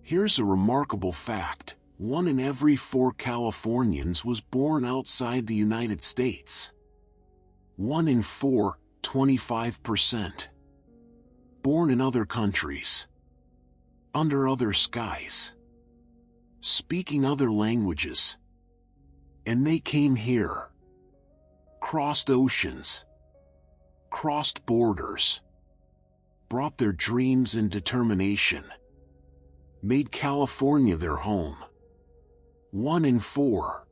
[SPEAKER 1] Here's a remarkable fact: 1 in every 4 Californians was born outside the United States. 1 in 4, 25%. Born in other countries. Under other skies. Speaking other languages. And they came here. Crossed oceans. Crossed borders. Brought their dreams and determination. Made California their home. 1 in 4.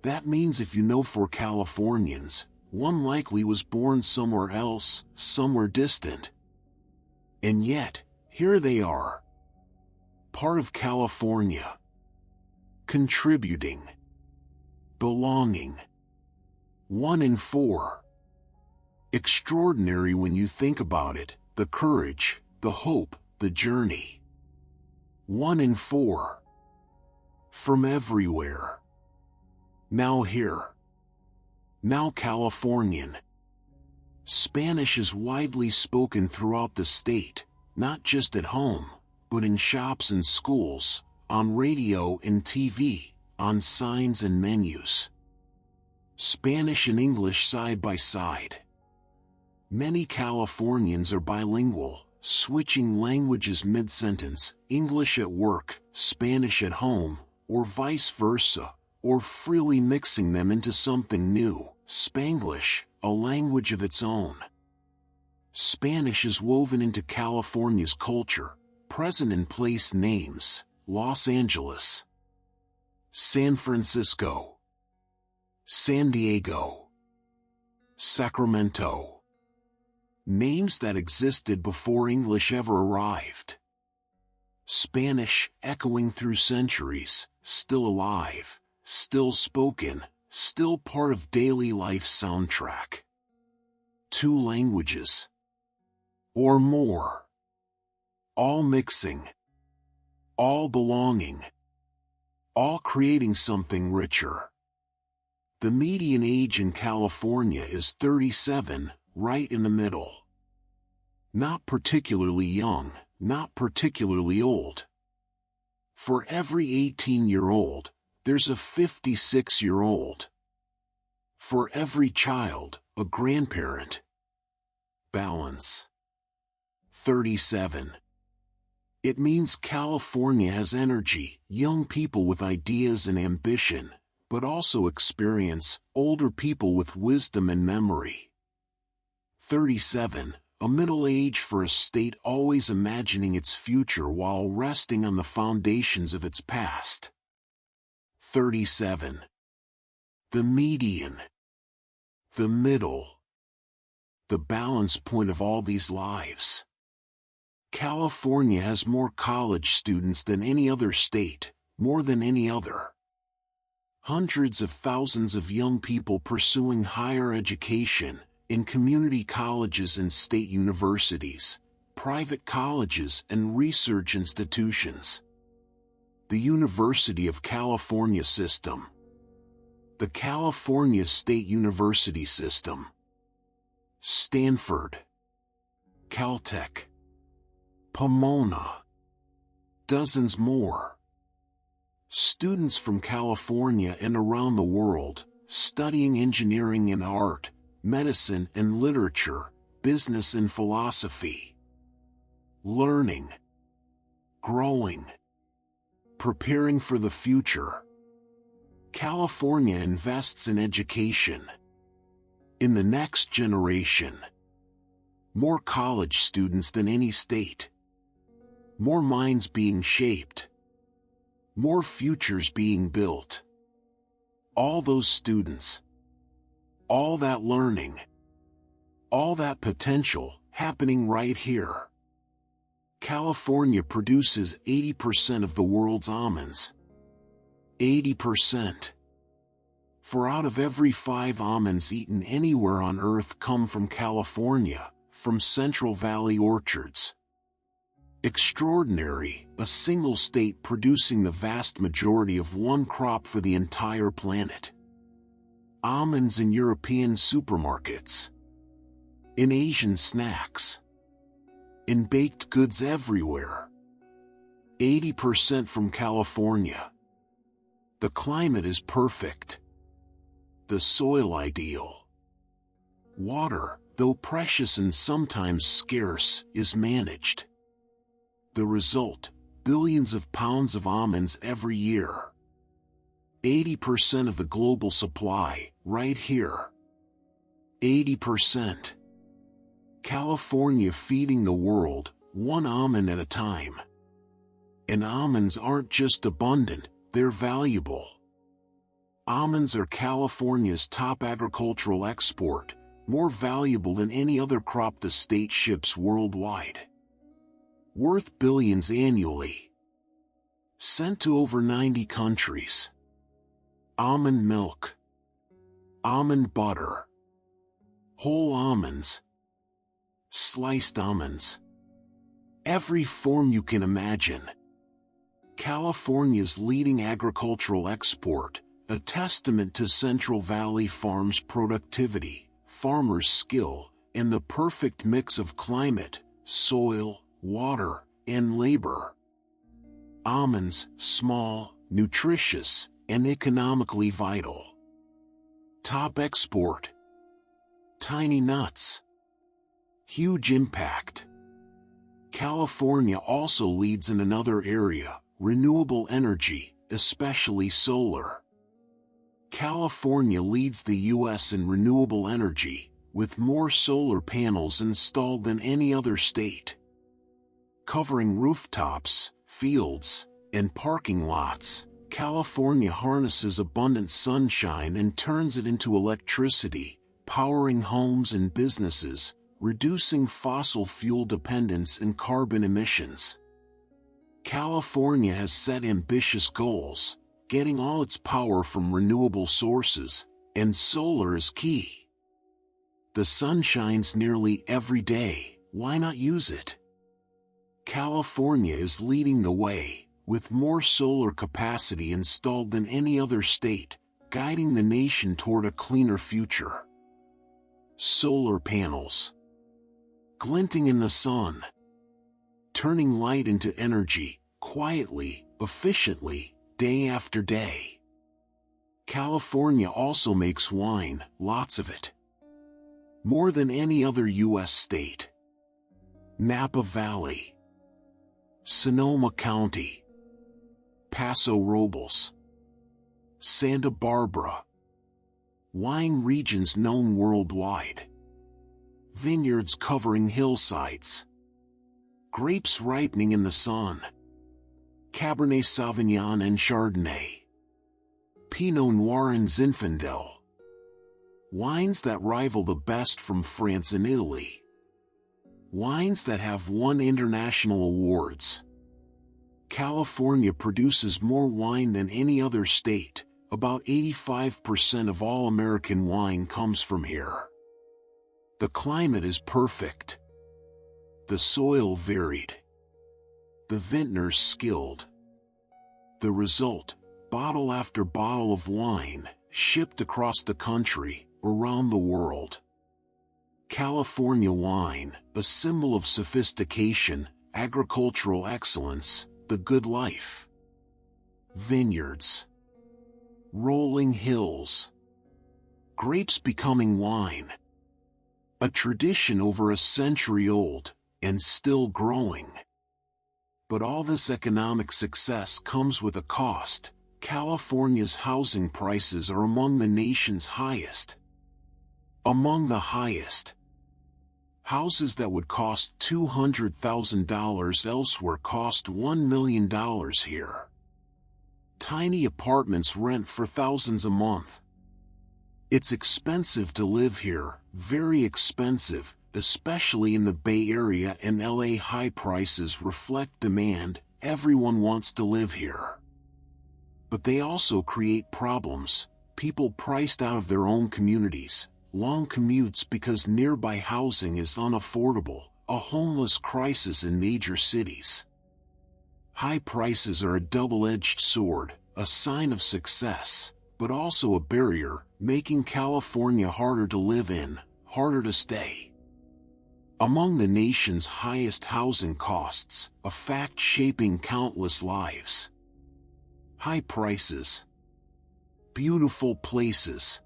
[SPEAKER 1] That means if you know 4 Californians, 1 likely was born somewhere else, somewhere distant. And yet, here they are. Part of California. Contributing. Belonging. 1 in 4. Extraordinary when you think about it, the courage, the hope, the journey. 1 in 4. From everywhere. Now here. Now Californian. Spanish is widely spoken throughout the state, not just at home, but in shops and schools, on radio and TV, on signs and menus. Spanish and English side by side. Many Californians are bilingual, switching languages mid-sentence, English at work, Spanish at home, or vice versa, or freely mixing them into something new, Spanglish, a language of its own. Spanish is woven into California's culture, present in place names: Los Angeles, San Francisco, San Diego, Sacramento. Names that existed before English ever arrived. Spanish, echoing through centuries, still alive, still spoken, still part of daily life's soundtrack. 2 languages. Or more. All mixing. All belonging. All creating something richer. The median age in California is 37, right in the middle. Not particularly young, not particularly old. For every 18-year-old, there's a 56-year-old. For every child, a grandparent. Balance. 37. It means California has energy, young people with ideas and ambition, but also experience, older people with wisdom and memory. 37. A middle age for a state always imagining its future while resting on the foundations of its past. 37. The median. The middle. The balance point of all these lives. California has more college students than any other state, more than any other. Hundreds of thousands of young people pursuing higher education, in community colleges and state universities, private colleges and research institutions. The University of California System. The California State University System. Stanford. Caltech. Pomona. Dozens more. Students from California and around the world, studying engineering and art, medicine and literature, business and philosophy. Learning. Growing. Preparing for the future. California invests in education. In the next generation. More college students than any state. More minds being shaped. More futures being built. All those students. All that learning. All that potential, happening right here. California produces 80% of the world's almonds. 80%. For out of every 5 almonds eaten anywhere on Earth come from California, from Central Valley orchards. Extraordinary, a single state producing the vast majority of one crop for the entire planet. Almonds in European supermarkets. In Asian snacks. In baked goods everywhere. 80% from California. The climate is perfect. The soil ideal. Water, though precious and sometimes scarce, is managed. The result, billions of pounds of almonds every year. 80% of the global supply, right here. 80%. California feeding the world, one almond at a time. And almonds aren't just abundant, they're valuable. Almonds are California's top agricultural export, more valuable than any other crop the state ships worldwide. Worth billions annually. Sent to over 90 countries. Almond milk. Almond butter. Whole almonds. Sliced almonds. Every form you can imagine. California's leading agricultural export, a testament to Central Valley Farms' productivity, farmers' skill, and the perfect mix of climate, soil, water, and labor. Almonds, small, nutritious, and economically vital. Top export. Tiny nuts. Huge impact. California also leads in another area, renewable energy, especially solar. California leads the U.S. in renewable energy, with more solar panels installed than any other state. Covering rooftops, fields, and parking lots, California harnesses abundant sunshine and turns it into electricity, powering homes and businesses, reducing fossil fuel dependence and carbon emissions. California has set ambitious goals, getting all its power from renewable sources, and solar is key. The sun shines nearly every day, why not use it? California is leading the way, with more solar capacity installed than any other state, guiding the nation toward a cleaner future. Solar panels, glinting in the sun, turning light into energy, quietly, efficiently, day after day. California also makes wine, lots of it. More than any other U.S. state. Napa Valley, Sonoma County, Paso Robles, Santa Barbara. Wine regions known worldwide. Vineyards covering hillsides. Grapes ripening in the sun. Cabernet Sauvignon and Chardonnay. Pinot Noir and Zinfandel. Wines that rival the best from France and Italy. Wines that have won international awards. California produces more wine than any other state. About 85% of all American wine comes from here. The climate is perfect. The soil varied. The vintners skilled. The result, bottle after bottle of wine, shipped across the country, around the world. California wine, a symbol of sophistication, agricultural excellence, the good life. Vineyards. Rolling hills. Grapes becoming wine. A tradition over a century old, and still growing. But all this economic success comes with a cost. California's housing prices are among the nation's highest. Among the highest. Houses that would cost $200,000 elsewhere cost $1 million here. Tiny apartments rent for thousands a month. It's expensive to live here, very expensive, especially in the Bay Area and LA. High prices reflect demand, everyone wants to live here. But they also create problems, people priced out of their own communities, long commutes because nearby housing is unaffordable, a homeless crisis in major cities. High prices are a double-edged sword, a sign of success, but also a barrier, making California harder to live in, harder to stay. Among the nation's highest housing costs, a fact shaping countless lives. High prices. Beautiful places.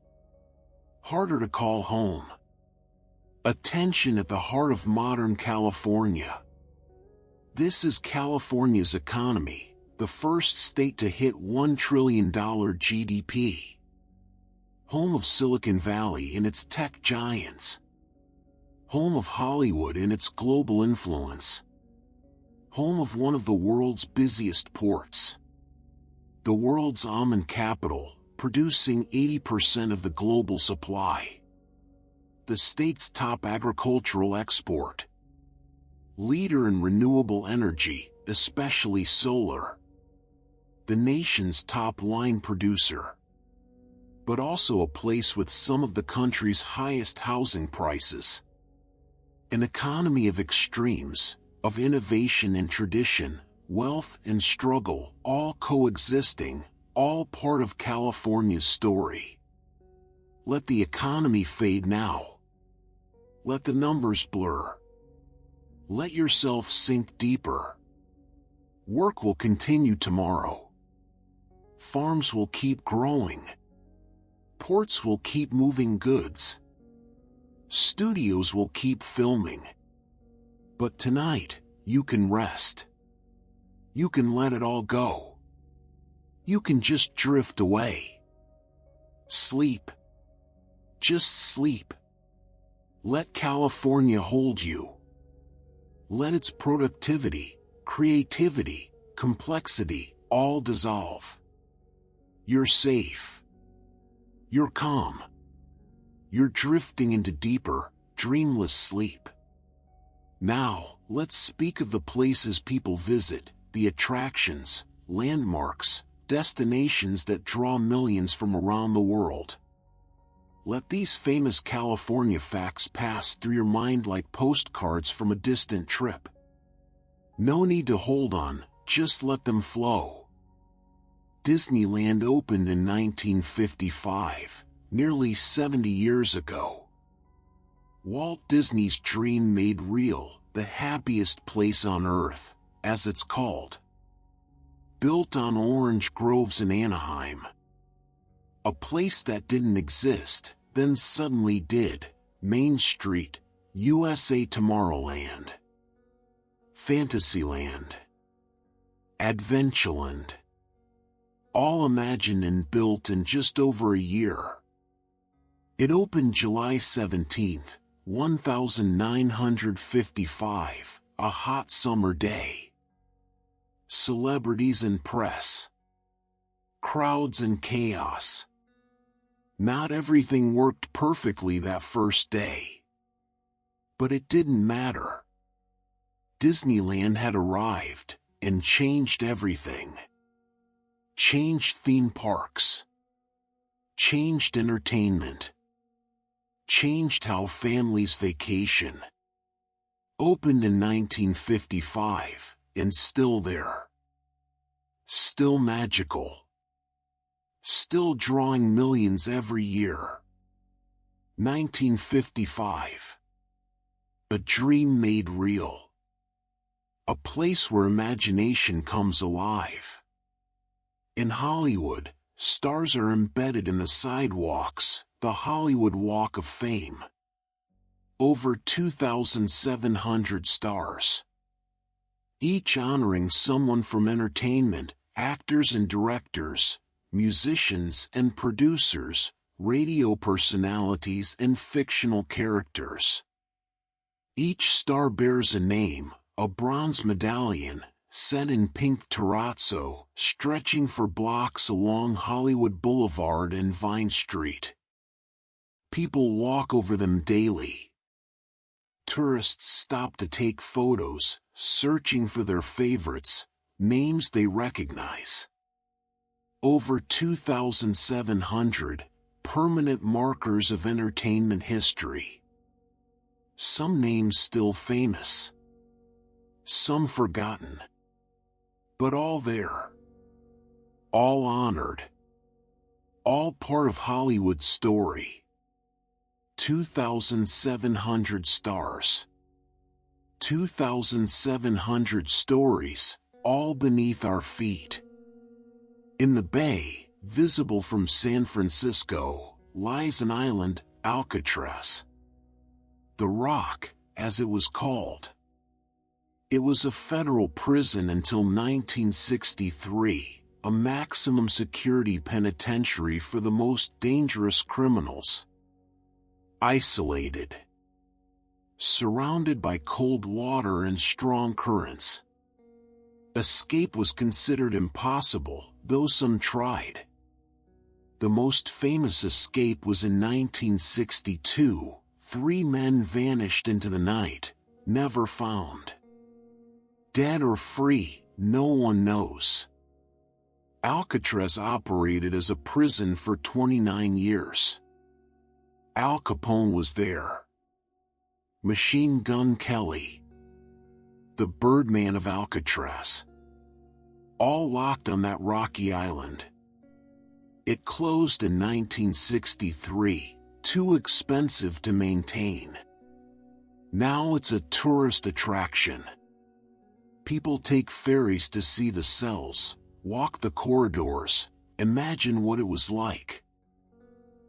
[SPEAKER 1] Harder to call home. A tension at the heart of modern California. This is California's economy, the first state to hit $1 trillion GDP. Home of Silicon Valley and its tech giants. Home of Hollywood and its global influence. Home of one of the world's busiest ports. The world's almond capital, producing 80% of the global supply. The state's top agricultural export. Leader in renewable energy, especially solar. The nation's top wine producer. But also a place with some of the country's highest housing prices. An economy of extremes, of innovation and tradition, wealth and struggle, all coexisting, all part of California's story. Let the economy fade now. Let the numbers blur. Let yourself sink deeper. Work will continue tomorrow. Farms will keep growing. Ports will keep moving goods. Studios will keep filming. But tonight, you can rest. You can let it all go. You can just drift away. Sleep. Just sleep. Let California hold you. Let its productivity, creativity, complexity, all dissolve. You're safe. You're calm. You're drifting into deeper, dreamless sleep. Now, let's speak of the places people visit, the attractions, landmarks, destinations that draw millions from around the world. let these famous California facts pass through your mind like postcards from a distant trip. No need to hold on, just let them flow. Disneyland opened in 1955, nearly 70 years ago. Walt Disney's dream made real, the happiest place on earth, as it's called. Built on orange groves in Anaheim. A place that didn't exist, then suddenly did. Main Street, USA. Tomorrowland. Fantasyland. Adventureland. All imagined and built in just over a year. It opened July 17, 1955, a hot summer day. Celebrities and press. Crowds and chaos. Not everything worked perfectly that first day. But it didn't matter. Disneyland had arrived and changed everything. Changed theme parks. Changed entertainment. Changed how families vacation. Opened in 1955, and still there. Still magical. Still drawing millions every year. 1955. A dream made real. A place where imagination comes alive. In Hollywood, stars are embedded in the sidewalks, the Hollywood Walk of Fame. Over 2,700 stars. Each honoring someone from entertainment, actors and directors, musicians and producers, radio personalities and fictional characters. Each star bears a name, a bronze medallion, set in pink terrazzo, stretching for blocks along Hollywood Boulevard and Vine Street. People walk over them daily. Tourists stop to take photos, searching for their favorites, names they recognize. Over 2,700 permanent markers of entertainment history. Some names still famous. Some forgotten. But all there. All honored. All part of Hollywood's story. 2,700 stars. 2,700 stories, all beneath our feet. In the bay, visible from San Francisco, lies an island, Alcatraz. The Rock, as it was called. It was a federal prison until 1963, a maximum security penitentiary for the most dangerous criminals. Isolated. Surrounded by cold water and strong currents. Escape was considered impossible, though some tried. The most famous escape was in 1962. 3 men vanished into the night, never found. Dead or free, no one knows. Alcatraz operated as a prison for 29 years. Al Capone was there. Machine Gun Kelly. The Birdman of Alcatraz. All locked on that rocky island. It closed in 1963. Too expensive to maintain. Now it's a tourist attraction. People take ferries to see the cells, walk the corridors, imagine what it was like.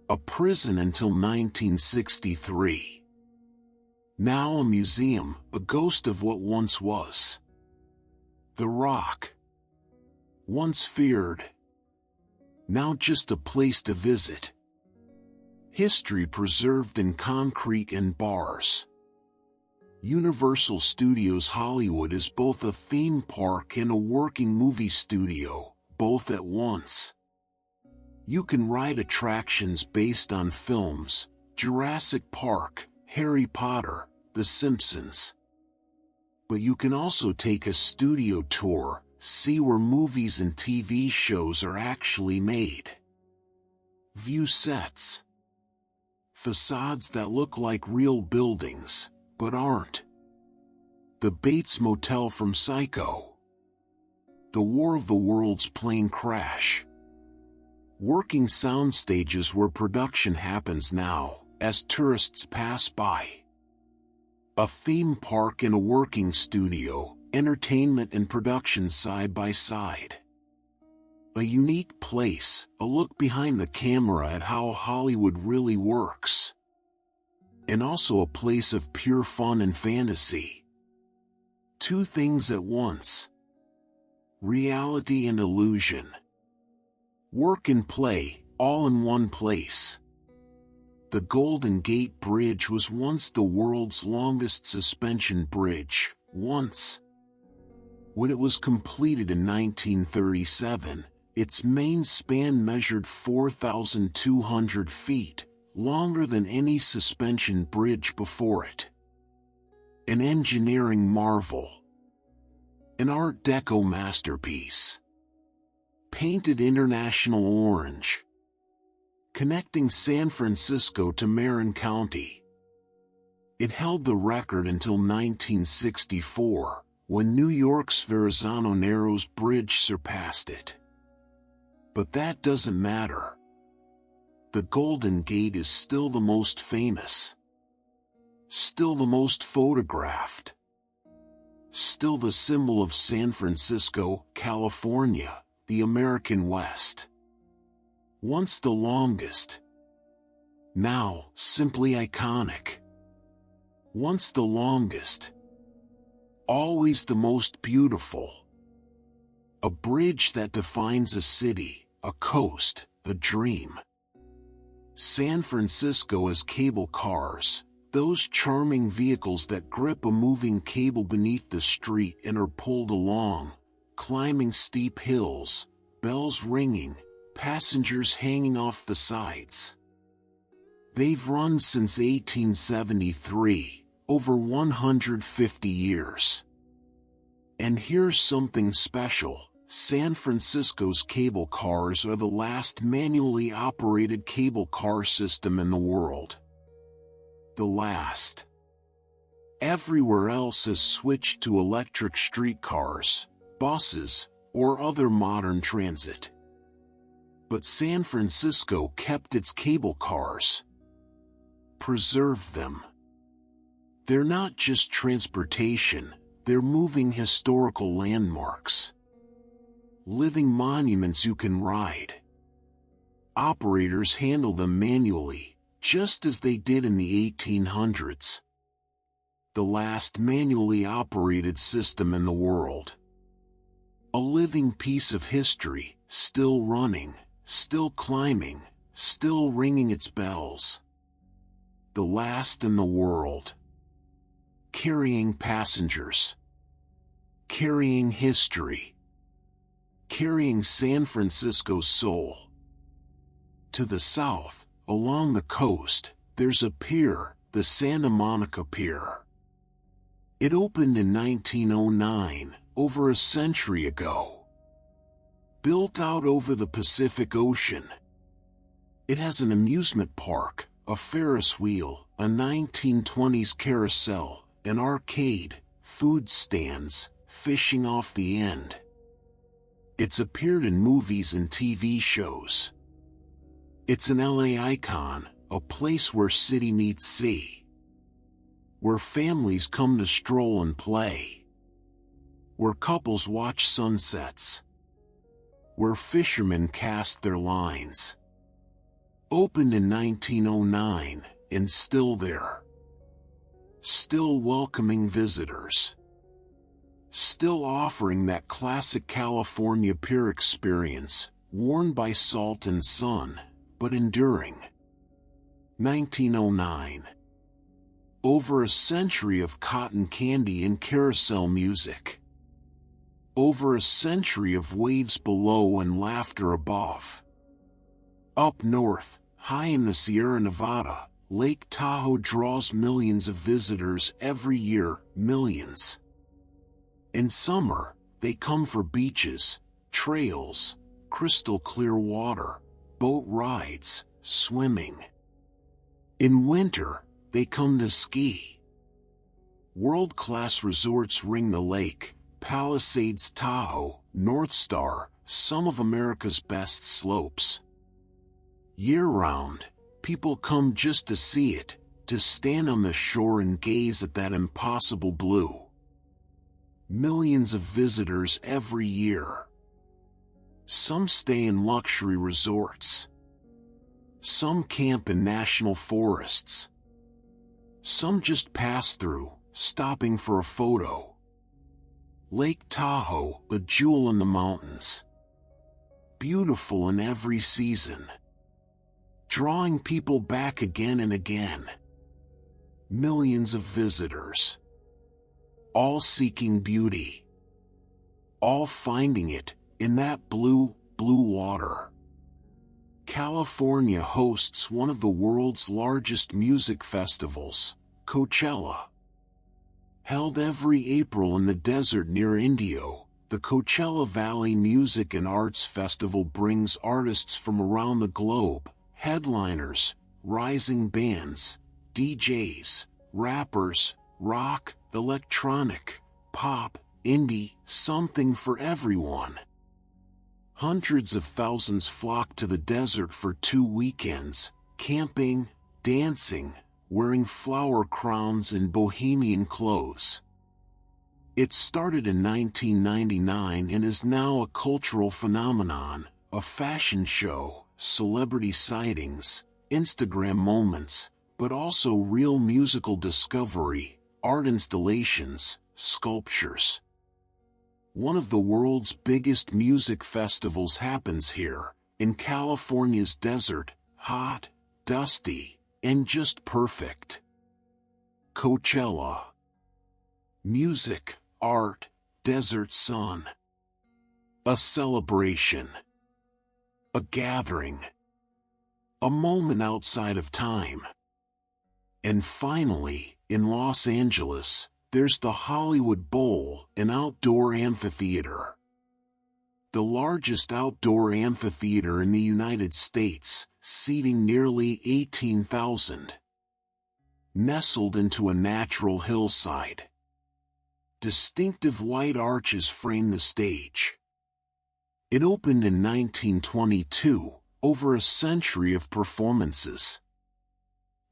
[SPEAKER 1] A prison until 1963. Now a museum, a ghost of what once was. The Rock. Once feared. Now just a place to visit. History preserved in concrete and bars. Universal Studios Hollywood is both a theme park and a working movie studio, both at once. You can ride attractions based on films, Jurassic Park, Harry Potter, The Simpsons. But you can also take a studio tour, see where movies and TV shows are actually made. View sets. Facades that look like real buildings, but aren't. The Bates Motel from Psycho. The War of the Worlds plane crash. Working sound stages where production happens now, as tourists pass by. A theme park and a working studio, entertainment and production side by side. A unique place, a look behind the camera at how Hollywood really works. And also a place of pure fun and fantasy. Two things at once. Reality and illusion. Work and play, all in one place. The Golden Gate Bridge was once the world's longest suspension bridge, once. When it was completed in 1937, its main span measured 4,200 feet, longer than any suspension bridge before it. An engineering marvel. An Art Deco masterpiece. Painted international orange. Connecting San Francisco to Marin County. It held the record until 1964, when New York's Verrazano Narrows Bridge surpassed it. But that doesn't matter. The Golden Gate is still the most famous. Still the most photographed. Still the symbol of San Francisco, California, the American West. Once the longest. Now, simply iconic. Once the longest. Always the most beautiful. A bridge that defines a city, a coast, a dream. San Francisco as cable cars, those charming vehicles that grip a moving cable beneath the street and are pulled along, climbing steep hills, bells ringing, passengers hanging off the sides. They've run since 1873, over 150 years. And here's something special. San Francisco's cable cars are the last manually operated cable car system in the world. The last. Everywhere else has switched to electric streetcars, buses, or other modern transit. But San Francisco kept its cable cars. Preserved them. They're not just transportation, they're moving historical landmarks. Living monuments you can ride. Operators handle them manually, just as they did in the 1800s. The last manually operated system in the world. A living piece of history, still running, still climbing, still ringing its bells. The last in the world. Carrying passengers. Carrying history. Carrying San Francisco's soul. To the south, along the coast, there's a pier, the Santa Monica Pier. It opened in 1909, over a century ago. Built out over the Pacific Ocean. It has an amusement park, a Ferris wheel, a 1920s carousel, an arcade, food stands, fishing off the end. It's appeared in movies and TV shows. It's an LA icon, a place where city meets sea. Where families come to stroll and play. Where couples watch sunsets. Where fishermen cast their lines. Opened in 1909, and still there. Still welcoming visitors. Still offering that classic California pier experience, worn by salt and sun, but enduring. 1909. Over a century of cotton candy and carousel music. Over a century of waves below and laughter above. Up north, high in the Sierra Nevada, Lake Tahoe draws millions of visitors every year, millions. In summer, they come for beaches, trails, crystal clear water, boat rides, swimming. In winter, they come to ski. World-class resorts ring the lake, Palisades, Tahoe, North Star, some of America's best slopes. Year-round, people come just to see it, to stand on the shore and gaze at that impossible blue. Millions of visitors every year. Some stay in luxury resorts. Some camp in national forests. Some just pass through, stopping for a photo. Lake Tahoe, a jewel in the mountains. Beautiful in every season. Drawing people back again and again. Millions of visitors. All seeking beauty. All finding it in that blue, blue water. California hosts one of the world's largest music festivals, Coachella. Held every April in the desert near Indio, the Coachella Valley Music and Arts Festival brings artists from around the globe, headliners, rising bands, DJs, rappers, rock, electronic, pop, indie, something for everyone. Hundreds of thousands flock to the desert for 2 weekends, camping, dancing, wearing flower crowns and bohemian clothes. It started in 1999 and is now a cultural phenomenon, a fashion show, celebrity sightings, Instagram moments, but also real musical discovery, art installations, sculptures. One of the world's biggest music festivals happens here, in California's desert, hot, dusty, and just perfect. Coachella. Music, art, desert sun. A celebration. A gathering. A moment outside of time. And finally, in Los Angeles, there's the Hollywood Bowl, an outdoor amphitheater. The largest outdoor amphitheater in the United States, seating nearly 18,000. Nestled into a natural hillside. Distinctive white arches frame the stage. It opened in 1922, over a century of performances.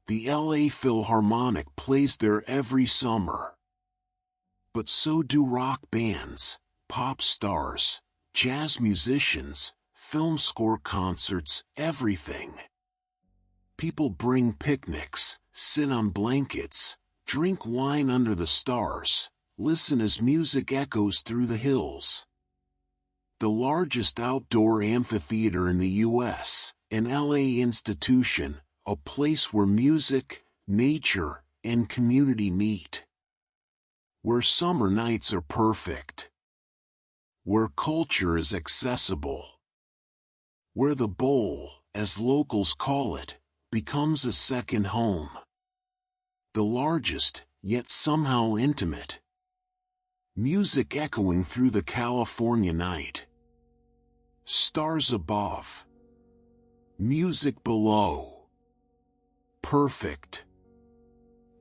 [SPEAKER 1] The LA Philharmonic plays there every summer. But so do rock bands, pop stars, jazz musicians, film score concerts, everything. People bring picnics, sit on blankets, drink wine under the stars, listen as music echoes through the hills. The largest outdoor amphitheater in the U.S., an LA institution, a place where music, nature, and community meet. Where summer nights are perfect. Where culture is accessible. Where the bowl, as locals call it, becomes a second home. The largest, yet somehow intimate. Music echoing through the California night. Stars above. Music below. Perfect.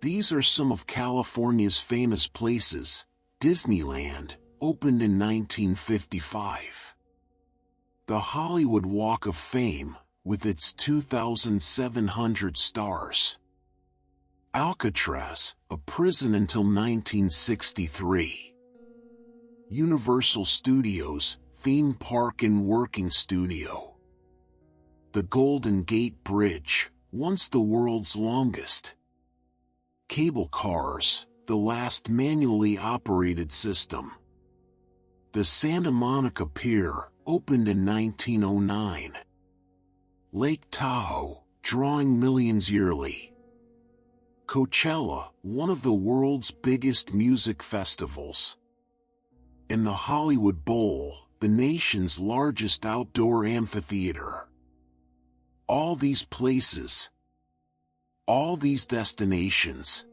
[SPEAKER 1] These are some of California's famous places. Disneyland, opened in 1955. The Hollywood Walk of Fame, with its 2,700 stars. Alcatraz, a prison until 1963. Universal Studios, theme park and working studio. The Golden Gate Bridge, once the world's longest. Cable cars, the last manually operated system. The Santa Monica Pier, opened in 1909. Lake Tahoe, drawing millions yearly. Coachella, one of the world's biggest music festivals. And the Hollywood Bowl, the nation's largest outdoor amphitheater. All these places, all these destinations,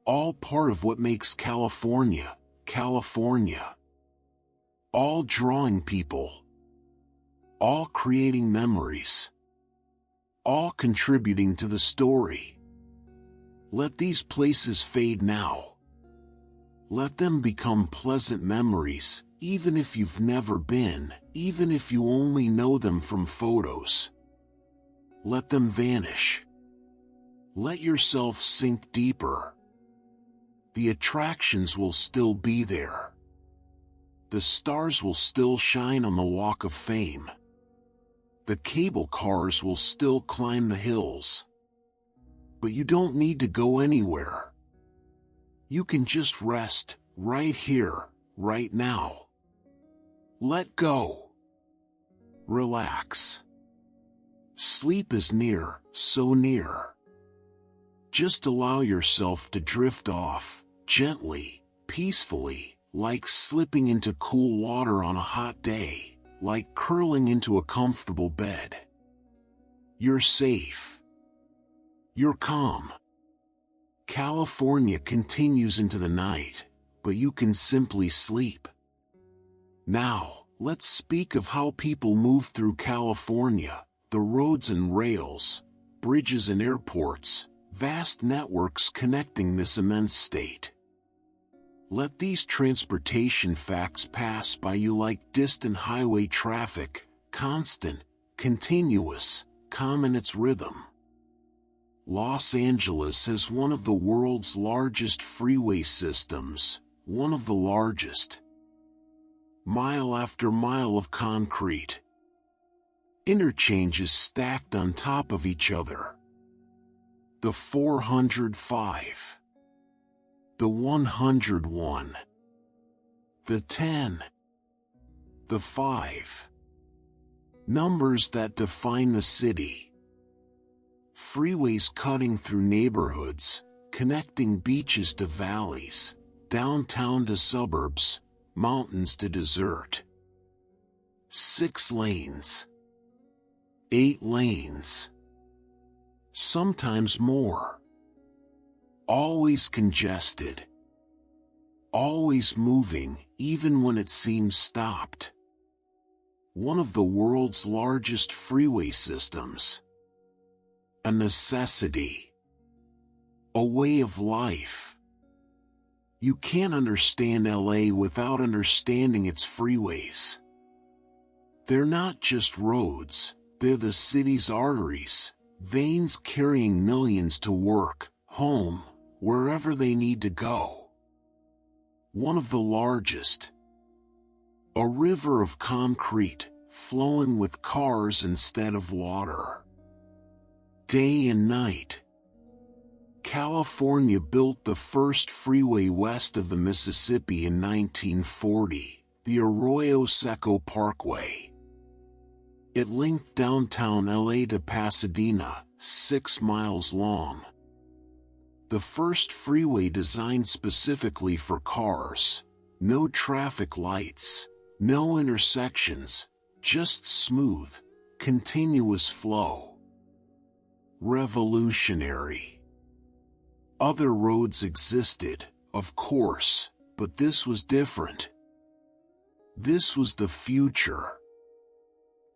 [SPEAKER 1] all part of what makes California, California. All drawing people, all creating memories, all contributing to the story. Let these places fade now. Let them become pleasant memories, even if you've never been, even if you only know them from photos. Let them vanish. Let yourself sink deeper. The attractions will still be there. The stars will still shine on the Walk of Fame. The cable cars will still climb the hills. But you don't need to go anywhere. You can just rest, right here, right now. Let go. Relax. Sleep is near, so near. Just allow yourself to drift off, gently, peacefully, like slipping into cool water on a hot day, like curling into a comfortable bed. You're safe. You're calm. California continues into the night, but you can simply sleep. Now, let's speak of how people move through California, the roads and rails, bridges and airports, vast networks connecting this immense state. Let these transportation facts pass by you like distant highway traffic, constant, continuous, calm in its rhythm. Los Angeles has one of the world's largest freeway systems, one of the largest. Mile after mile of concrete. Interchanges stacked on top of each other. The 405. The 101. The 10. The 5. Numbers that define the city. Freeways cutting through neighborhoods, connecting beaches to valleys, downtown to suburbs, mountains to desert. 6 lanes. 8 lanes. Sometimes more. Always congested. Always moving, even when it seems stopped. One of the world's largest freeway systems. A necessity. A way of life. You can't understand LA without understanding its freeways. They're not just roads, they're the city's arteries, veins carrying millions to work, home, wherever they need to go. One of the largest. A river of concrete, flowing with cars instead of water. Day and night. California built the first freeway west of the Mississippi in 1940, the Arroyo Seco Parkway. It linked downtown LA to Pasadena, 6 miles long. The first freeway designed specifically for cars, no traffic lights, no intersections, just smooth, continuous flow. Revolutionary. Other roads existed, of course, but this was different. This was the future.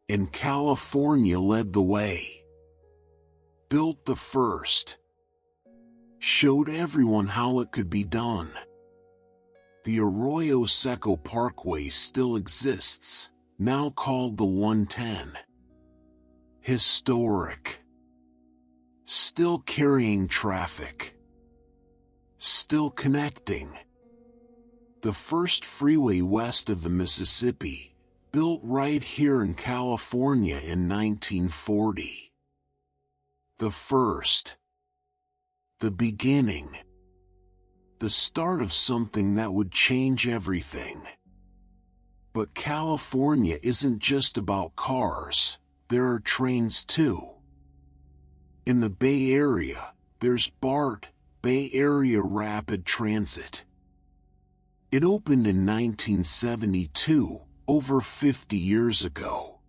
[SPEAKER 1] And California led the way. Built the first. Showed everyone how it could be done. The Arroyo Seco Parkway still exists, now called the 110. Historic. Still carrying traffic. Still connecting. The first freeway west of the Mississippi, built right here in California in 1940. The first. The beginning. The start of something that would change everything. But California isn't just about cars, there are trains too. In the Bay Area, there's BART, Bay Area Rapid Transit. It opened in 1972, over 50 years ago.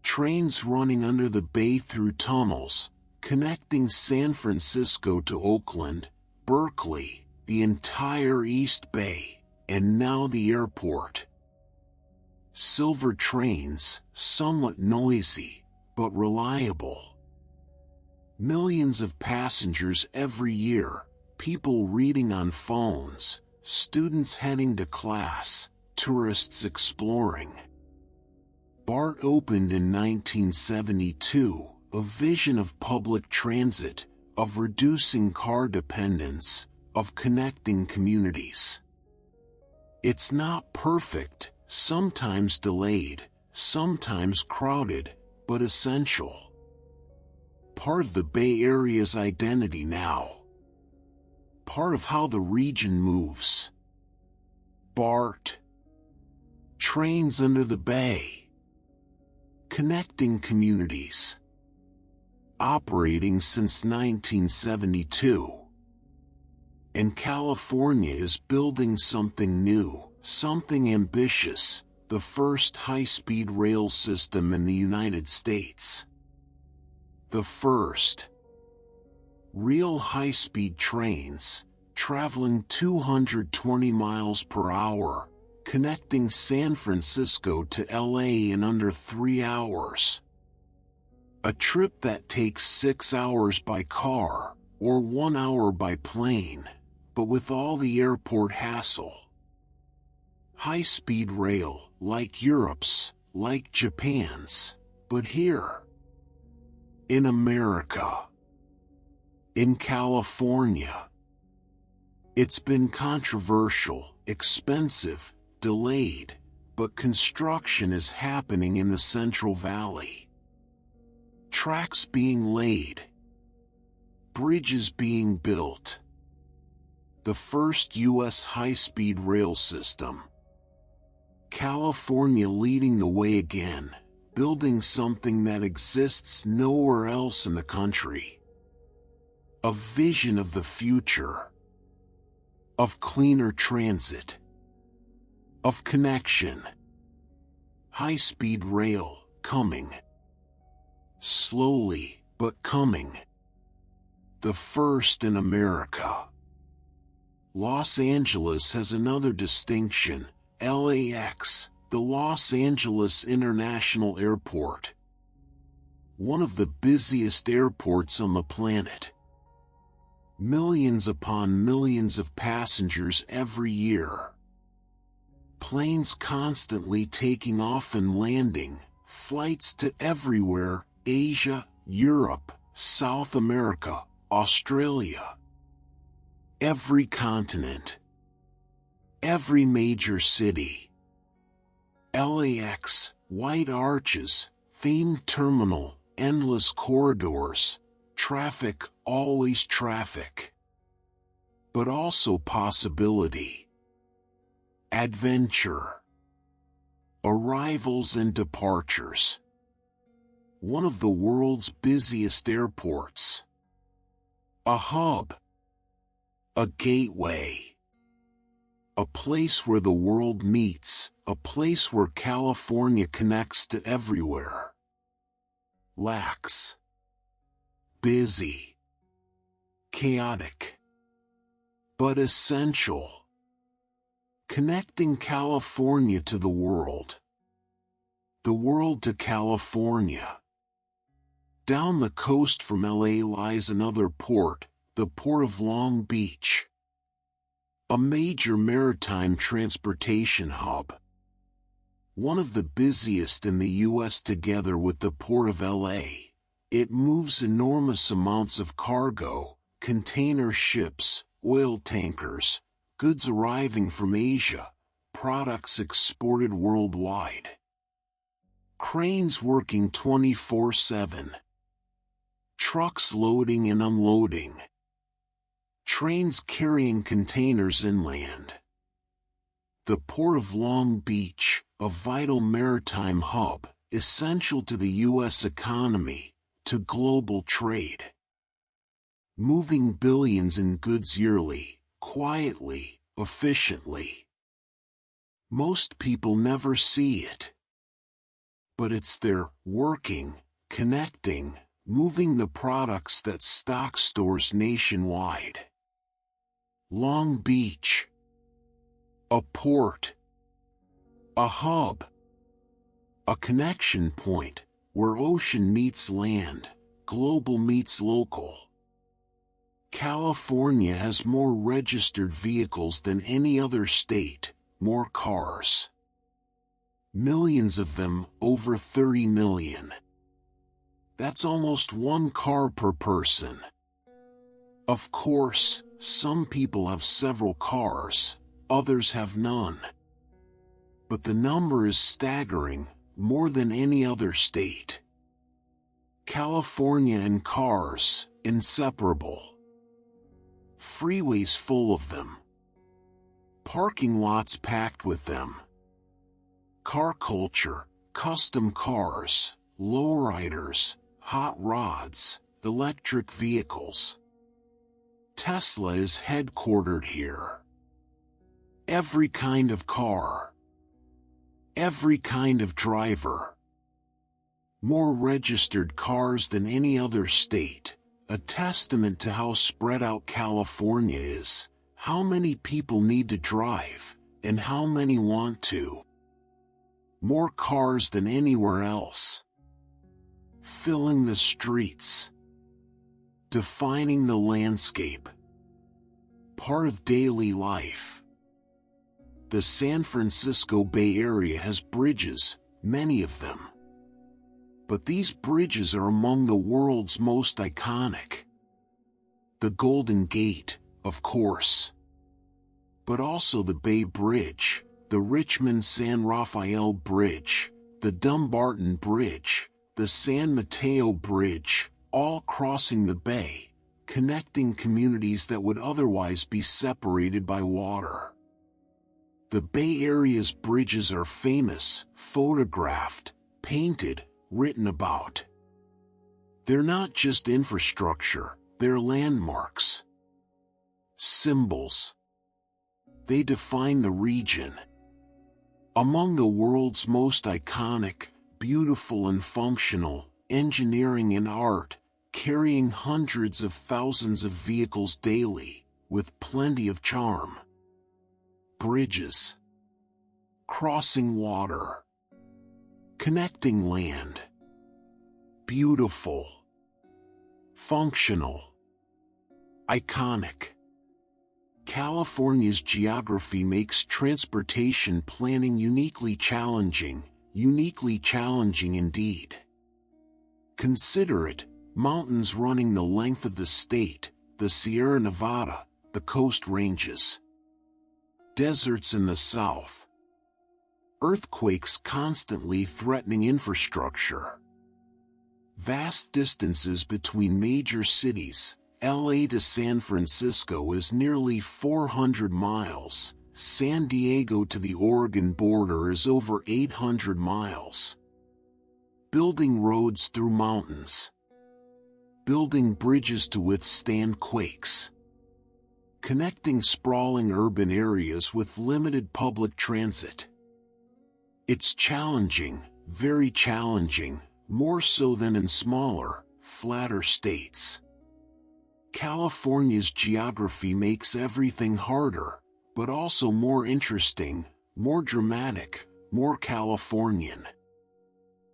[SPEAKER 1] Trains running under the bay through tunnels, connecting San Francisco to Oakland, Berkeley, the entire East Bay, and now the airport. Silver trains, somewhat noisy, but reliable. Millions of passengers every year, people reading on phones, students heading to class, tourists exploring. BART opened in 1972, a vision of public transit, of reducing car dependence, of connecting communities. It's not perfect, sometimes delayed, sometimes crowded, but essential. Part of the Bay Area's identity now. Part of how the region moves. BART. Trains under the bay. Connecting communities. Operating since 1972. And California is building something new, something ambitious, the first high-speed rail system in the United States. The first. Real high-speed trains, traveling 220 miles per hour, connecting San Francisco to LA in under 3 hours. A trip that takes 6 hours by car, or 1 hour by plane, but with all the airport hassle. High-speed rail, like Europe's, like Japan's, but here. In America. In California. It's been controversial, expensive, delayed, but construction is happening in the Central Valley. Tracks being laid. Bridges being built. The first U.S. high-speed rail system. California leading the way again, building something that exists nowhere else in the country. A vision of the future. Of cleaner transit. Of connection. High-speed rail, coming. Slowly, but coming. The first in America. Los Angeles has another distinction, LAX, the Los Angeles International Airport. One of the busiest airports on the planet. Millions upon millions of passengers every year. Planes constantly taking off and landing, flights to everywhere, Asia, Europe, South America, Australia. Every continent. Every major city. LAX, white arches, themed terminal, endless corridors, traffic, always traffic. But also possibility. Adventure. Arrivals and departures. One of the world's busiest airports. A hub. A gateway. A place where the world meets, a place where California connects to everywhere. Lax. Busy. Chaotic. But essential. Connecting California to the world. The world to California. Down the coast from LA lies another port, the Port of Long Beach. A major maritime transportation hub. One of the busiest in the U.S. together with the Port of LA. It moves enormous amounts of cargo, container ships, oil tankers, goods arriving from Asia, products exported worldwide. Cranes working 24/7. Trucks loading and unloading. Trains carrying containers inland. The Port of Long Beach, a vital maritime hub, essential to the U.S. economy, to global trade. Moving billions in goods yearly, quietly, efficiently. Most people never see it. But it's there, working, connecting, moving the products that stock stores nationwide. Long Beach. A port. A hub. A connection point, where ocean meets land, global meets local. California has more registered vehicles than any other state, more cars. Millions of them, over 30 million. That's almost one car per person. Of course, some people have several cars, others have none. But the number is staggering, more than any other state. California and cars, inseparable. Freeways full of them. Parking lots packed with them. Car culture, custom cars, lowriders, hot rods, electric vehicles. Tesla is headquartered here. Every kind of car. Every kind of driver. More registered cars than any other state, a testament to how spread out California is, how many people need to drive, and how many want to. More cars than anywhere else. Filling the streets. Defining the landscape. Part of daily life. The San Francisco Bay Area has bridges, many of them. But these bridges are among the world's most iconic. The Golden Gate, of course. But also the Bay Bridge, the Richmond-San Rafael Bridge, the Dumbarton Bridge, the San Mateo Bridge, all crossing the bay, connecting communities that would otherwise be separated by water. The Bay Area's bridges are famous, photographed, painted, written about. They're not just infrastructure, they're landmarks. Symbols. They define the region. Among the world's most iconic, beautiful and functional, engineering and art, carrying hundreds of thousands of vehicles daily, with plenty of charm. Bridges. Crossing water. Connecting land. Beautiful. Functional. Iconic. California's geography makes transportation planning uniquely challenging indeed. Consider it, mountains running the length of the state, the Sierra Nevada, the Coast Ranges. Deserts in the south. Earthquakes constantly threatening infrastructure. Vast distances between major cities. LA to San Francisco is nearly 400 miles. San Diego to the Oregon border is over 800 miles. Building roads through mountains. Building bridges to withstand quakes. Connecting sprawling urban areas with limited public transit. It's challenging, very challenging, more so than in smaller, flatter states. California's geography makes everything harder, but also more interesting, more dramatic, more Californian.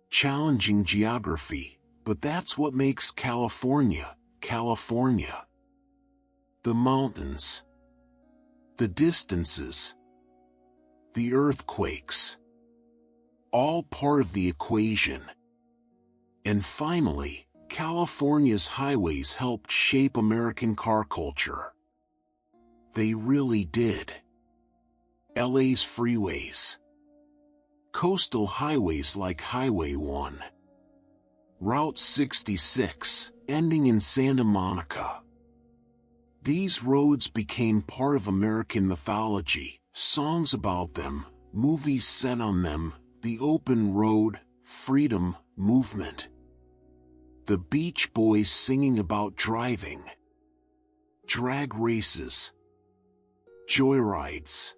[SPEAKER 1] Challenging geography, but that's what makes California, California. The mountains. The distances. The earthquakes. All part of the equation. And finally, California's highways helped shape American car culture. They really did. LA's freeways. Coastal highways like Highway 1. Route 66, ending in Santa Monica. These roads became part of American mythology, songs about them, movies set on them, the open road, freedom, movement. The Beach Boys singing about driving. Drag races. Joyrides.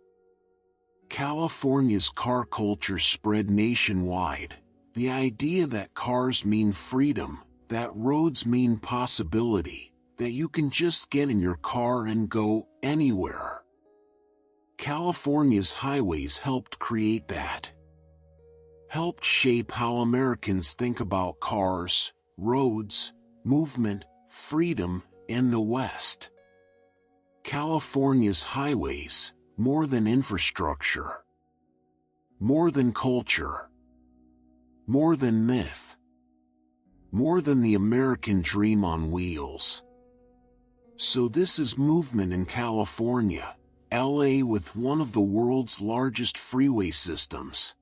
[SPEAKER 1] California's car culture spread nationwide. The idea that cars mean freedom, that roads mean possibility, that you can just get in your car and go anywhere. California's highways helped create that. Helped shape how Americans think about cars, roads, movement, freedom, and the West. California's highways, more than infrastructure, more than culture, more than myth, more than the American dream on wheels. So this is movement in California, LA, with one of the world's largest freeway systems.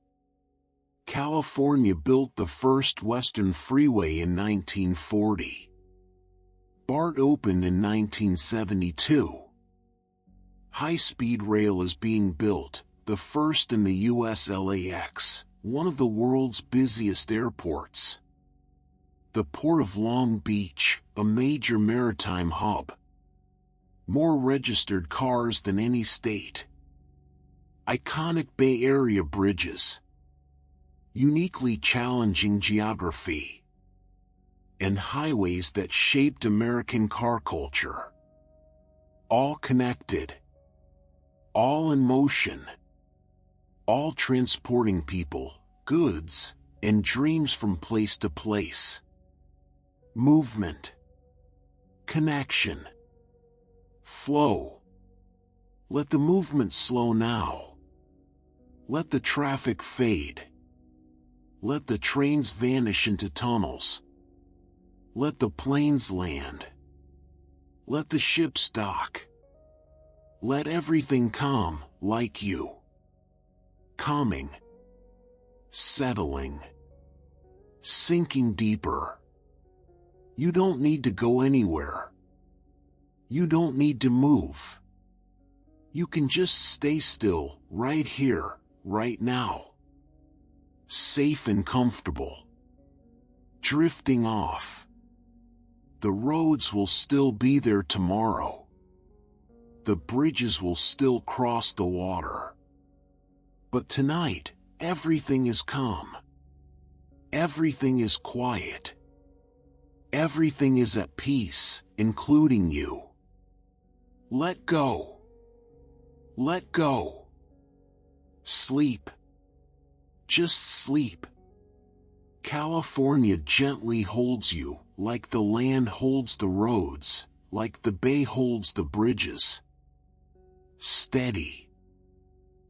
[SPEAKER 1] California built the first Western freeway in 1940. BART opened in 1972. High-speed rail is being built, the first in the US. LAX, one of the world's busiest airports. The Port of Long Beach, a major maritime hub. More registered cars than any state. Iconic Bay Area bridges. Uniquely challenging geography. And highways that shaped American car culture. All connected. All in motion. All transporting people, goods, and dreams from place to place. Movement. Connection. Flow. Let the movement slow now. Let the traffic fade. Let the trains vanish into tunnels. Let the planes land. Let the ships dock. Let everything calm, like you. Calming. Settling. Sinking deeper. You don't need to go anywhere. You don't need to move. You can just stay still, right here, right now. Safe and comfortable. Drifting off. The roads will still be there tomorrow. The bridges will still cross the water. But tonight, everything is calm. Everything is quiet. Everything is at peace, including you. Let go. Let go. Sleep. Just sleep. California gently holds you, like the land holds the roads, like the bay holds the bridges. Steady.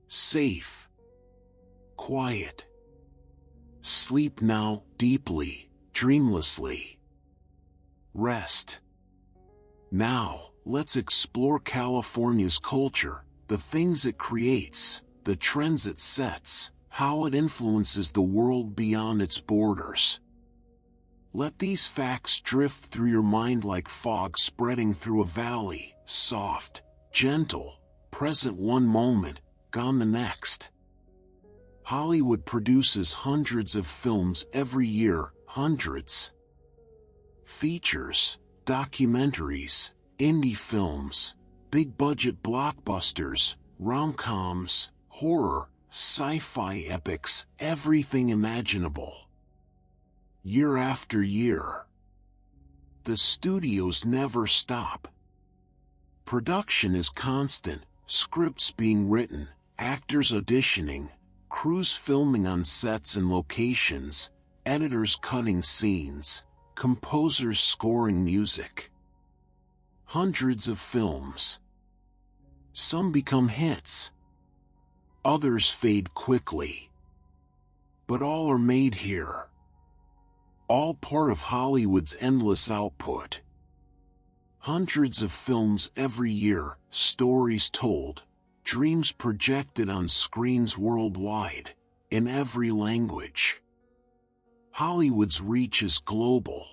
[SPEAKER 1] Safe. Quiet. Sleep now, deeply, dreamlessly. Rest. Now, let's explore California's culture, the things it creates, the trends it sets, how it influences the world beyond its borders. Let these facts drift through your mind like fog spreading through a valley, soft, gentle, present one moment, gone the next. Hollywood produces hundreds of films every year, hundreds. Features, documentaries, indie films, big-budget blockbusters, rom-coms, horror, sci-fi epics, everything imaginable. Year after year. The studios never stop. Production is constant, scripts being written, actors auditioning, crews filming on sets and locations, editors cutting scenes, composers scoring music. Hundreds of films. Some become hits. Others fade quickly. But all are made here. All part of Hollywood's endless output. Hundreds of films every year, stories told, dreams projected on screens worldwide, in every language. Hollywood's reach is global.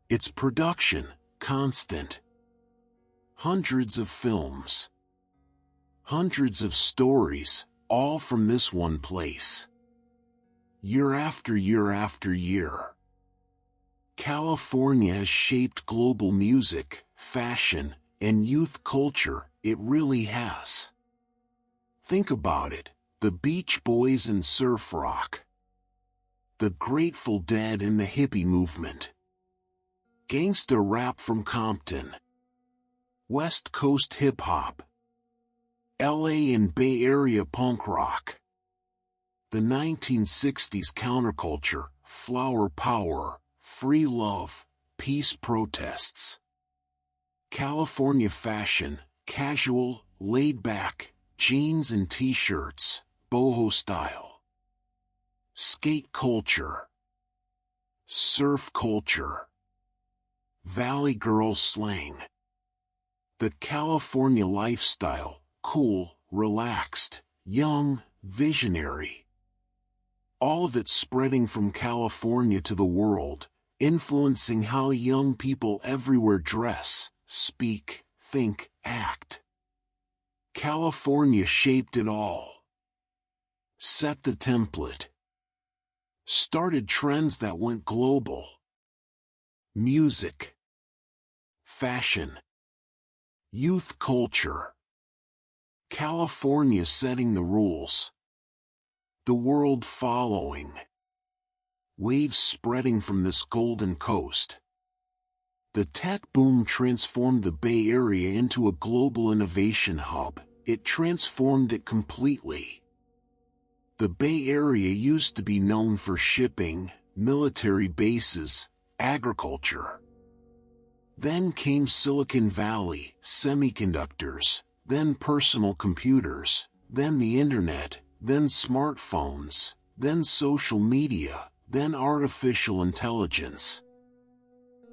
[SPEAKER 1] Its production, constant. Hundreds of films. Hundreds of stories, all from this one place. Year after year after year. California has shaped global music, fashion, and youth culture, it really has. Think about it, the Beach Boys and surf rock. The Grateful Dead and the hippie movement. Gangsta rap from Compton. West Coast hip-hop. LA and Bay Area punk rock. The 1960s counterculture, flower power, free love, peace protests. California fashion, casual, laid back, jeans and t-shirts, boho style. Skate culture. Surf culture. Valley girl slang. The California lifestyle, cool, relaxed, young, visionary. All of it spreading from California to the world, influencing how young people everywhere dress, speak, think, act. California shaped it all. Set the template. Started trends that went global. Music. Fashion. Youth culture. California setting the rules. The world following. Waves spreading from this golden coast. The tech boom transformed the Bay Area into a global innovation hub. It transformed it completely. The Bay Area used to be known for shipping, military bases, agriculture. Then came Silicon Valley, semiconductors, then personal computers, then the internet, then smartphones, then social media, then artificial intelligence.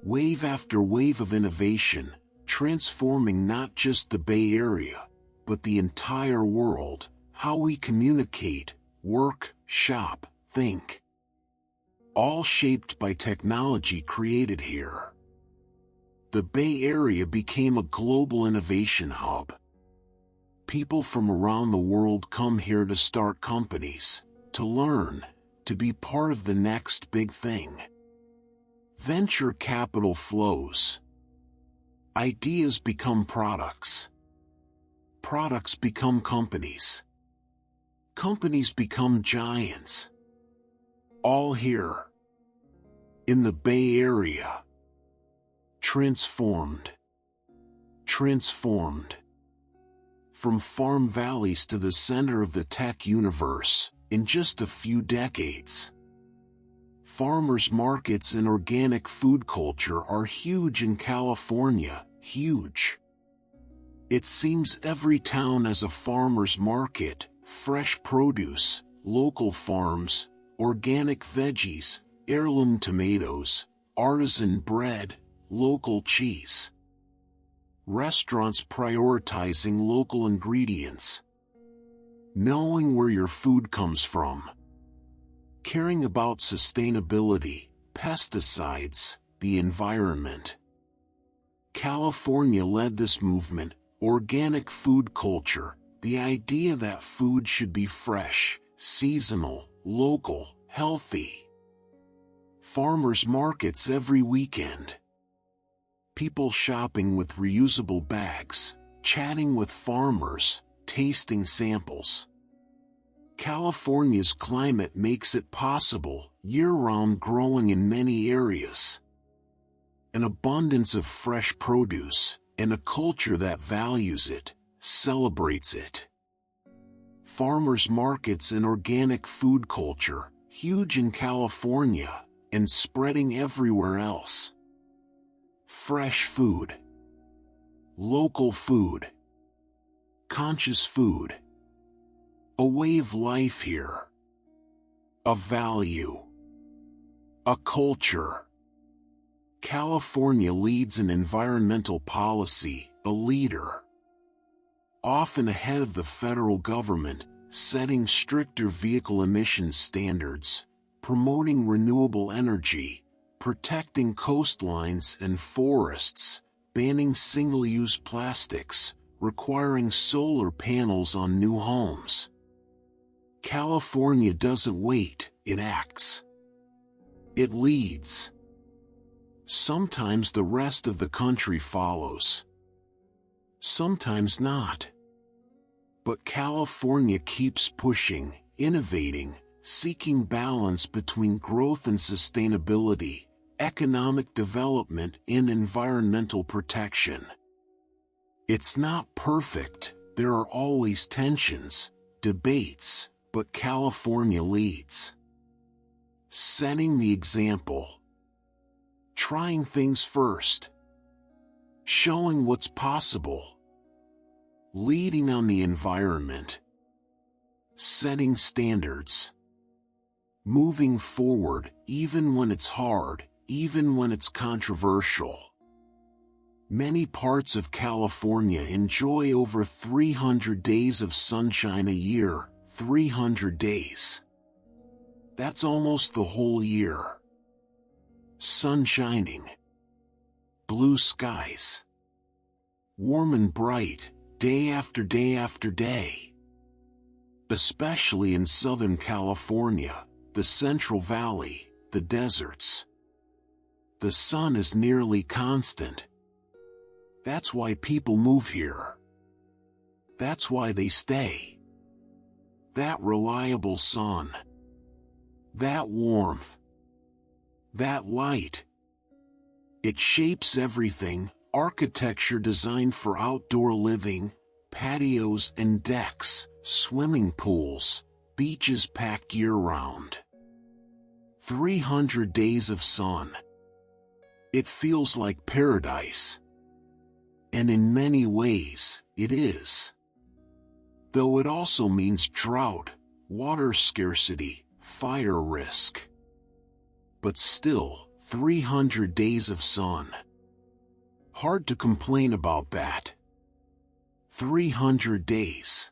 [SPEAKER 1] Wave after wave of innovation, transforming not just the Bay Area, but the entire world, how we communicate, work, shop, think. All shaped by technology created here. The Bay Area became a global innovation hub. People from around the world come here to start companies, to learn, to be part of the next big thing. Venture capital flows. Ideas become products. Products become companies. Companies become giants. All here. In the Bay Area. Transformed. Transformed. From farm valleys to the center of the tech universe, in just a few decades. Farmers markets and organic food culture are huge in California, huge. It seems every town has a farmer's market, fresh produce, local farms, organic veggies, heirloom tomatoes, artisan bread, local cheese. Restaurants prioritizing local ingredients. Knowing where your food comes from. Caring about sustainability, pesticides, the environment. California led this movement, organic food culture, the idea that food should be fresh, seasonal, local, healthy. Farmers markets every weekend. People shopping with reusable bags, chatting with farmers, tasting samples. California's climate makes it possible, year-round growing in many areas. An abundance of fresh produce, and a culture that values it, celebrates it. Farmers markets and organic food culture, huge in California, and spreading everywhere else. Fresh food. Local food. Conscious food. A way of life here. A value. A culture. California leads in environmental policy, a leader. Often ahead of the federal government, setting stricter vehicle emissions standards, promoting renewable energy, protecting coastlines and forests, banning single-use plastics, requiring solar panels on new homes. California doesn't wait, it acts. It leads. Sometimes the rest of the country follows. Sometimes not. But California keeps pushing, innovating, seeking balance between growth and sustainability, economic development and environmental protection. It's not perfect, there are always tensions, debates, but California leads. Setting the example. trying things first, showing what's possible, leading on the environment, setting standards, moving forward even when it's hard, even when it's controversial. Many parts of California enjoy over 300 days of sunshine a year. 300 days. That's almost the whole year. Sun shining. Blue skies. Warm and bright, day after day after day. Especially in Southern California, the Central Valley, the deserts. The sun is nearly constant. That's why people move here. That's why they stay. That reliable sun. That warmth. That light. It shapes everything, architecture designed for outdoor living, patios and decks, swimming pools, beaches packed year-round. 300 days of sun. It feels like paradise. And in many ways, it is. Though it also means drought, water scarcity, fire risk. But still, 300 days of sun. Hard to complain about that. 300 days.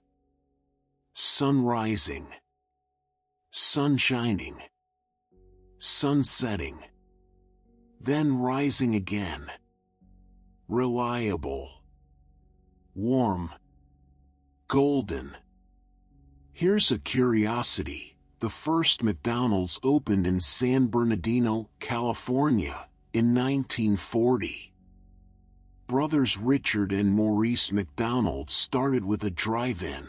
[SPEAKER 1] Sun rising. Sun shining. Sun setting. Then rising again. Reliable. Warm. Golden. Here's a curiosity. The first McDonald's opened in San Bernardino, California, in 1940. Brothers Richard and Maurice McDonald started with a drive-in.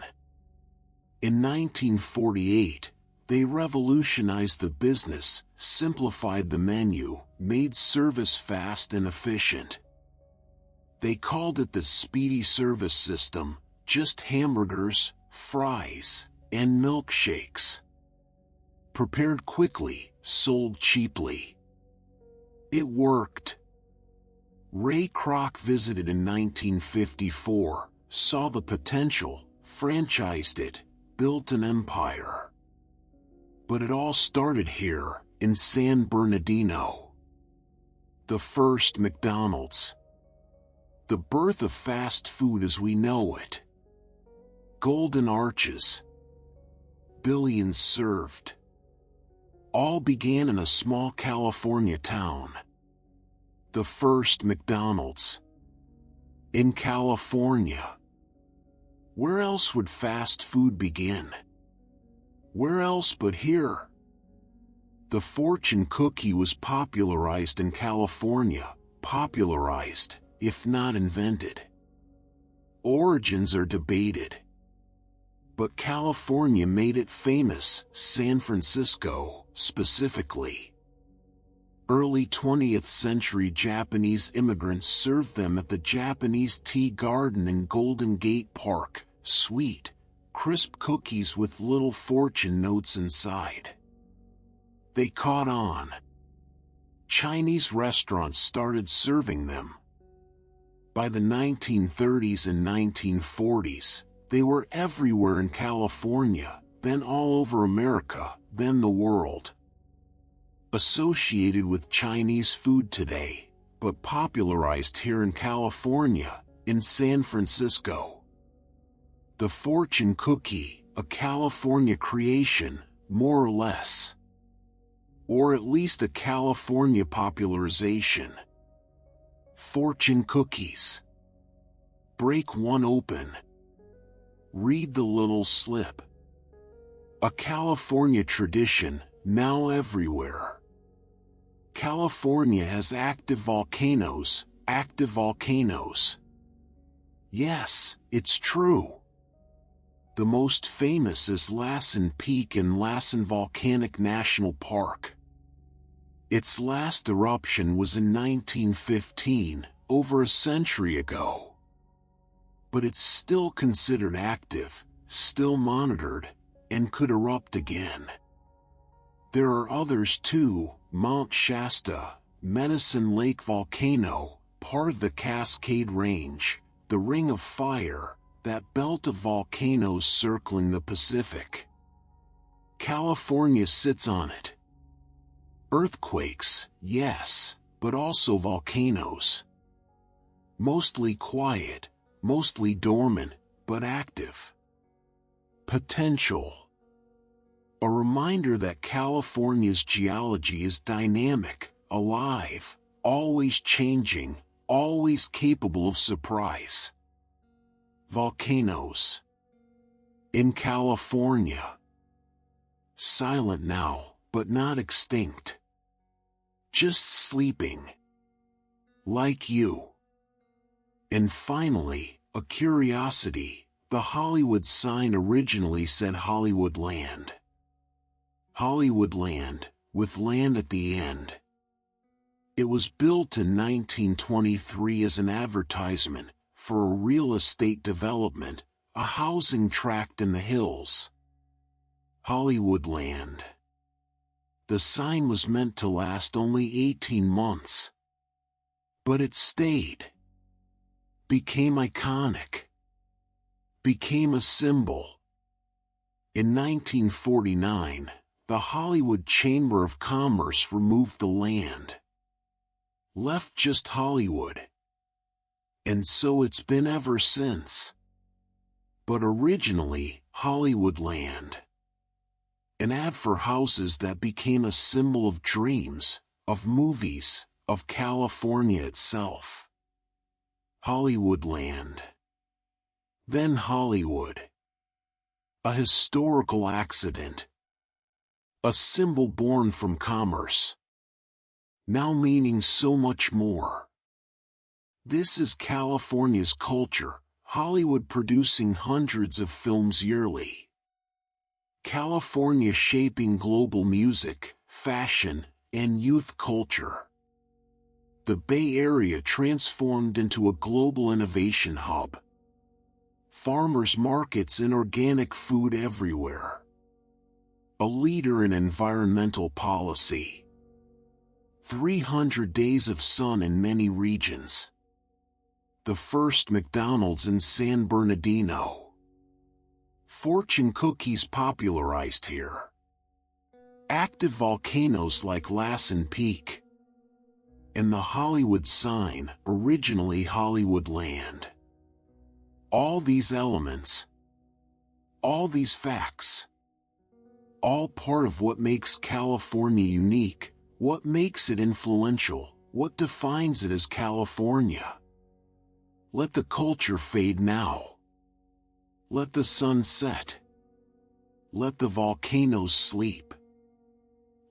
[SPEAKER 1] In 1948, they revolutionized the business, simplified the menu, made service fast and efficient. They called it the Speedy Service System, just hamburgers, fries, and milkshakes. Prepared quickly, sold cheaply. It worked. Ray Kroc visited in 1954, saw the potential, franchised it, built an empire. But it all started here, in San Bernardino. The first McDonald's. The birth of fast food as we know it. Golden arches. Billions served. All began in a small California town. The first McDonald's. In California. Where else would fast food begin? Where else but here? The fortune cookie was popularized in California, popularized, if not invented. Origins are debated. But California made it famous, San Francisco, specifically. Early 20th century Japanese immigrants served them at the Japanese Tea Garden in Golden Gate Park, sweet, crisp cookies with little fortune notes inside. They caught on. Chinese restaurants started serving them. By the 1930s and 1940s, they were everywhere in California, then all over America, then the world. Associated with Chinese food today, but popularized here in California, in San Francisco. The fortune cookie, a California creation, more or less. Or at least a California popularization. Fortune cookies. Break one open. Read the little slip. A California tradition, now everywhere. California has active volcanoes, active volcanoes. Yes, it's true. The most famous is Lassen Peak in Lassen Volcanic National Park. Its last eruption was in 1915, over a century ago. But it's still considered active, still monitored, and could erupt again. There are others too, Mount Shasta, Medicine Lake Volcano, part of the Cascade Range, the Ring of Fire, that belt of volcanoes circling the Pacific. California sits on it. Earthquakes, yes, but also volcanoes. Mostly quiet, mostly dormant, but active. Potential. A reminder that California's geology is dynamic, alive, always changing, always capable of surprise. Volcanoes. In California. Silent now, but not extinct. Just sleeping. Like you. And finally, a curiosity. The Hollywood sign originally said Hollywoodland. Hollywoodland, with land at the end. It was built in 1923 as an advertisement for a real estate development, a housing tract in the hills. Hollywoodland. The sign was meant to last only 18 months. But it stayed. Became iconic. Became a symbol. In 1949, the Hollywood Chamber of Commerce removed the land. Left just Hollywood. And so it's been ever since. But originally, Hollywoodland. An ad for houses that became a symbol of dreams, of movies, of California itself. Hollywoodland. Then Hollywood. A historical accident. A symbol born from commerce. Now meaning so much more. This is California's culture, Hollywood producing hundreds of films yearly. California shaping global music, fashion, and youth culture. The Bay Area transformed into a global innovation hub. Farmers markets and organic food everywhere. A leader in environmental policy. 300 days of sun in many regions. The first McDonald's in San Bernardino. Fortune cookies popularized here. Active volcanoes like Lassen Peak. And the Hollywood sign, originally Hollywoodland. All these elements, all these facts, all part of what makes California unique, what makes it influential, what defines it as California. Let the culture fade now. Let the sun set. Let the volcanoes sleep.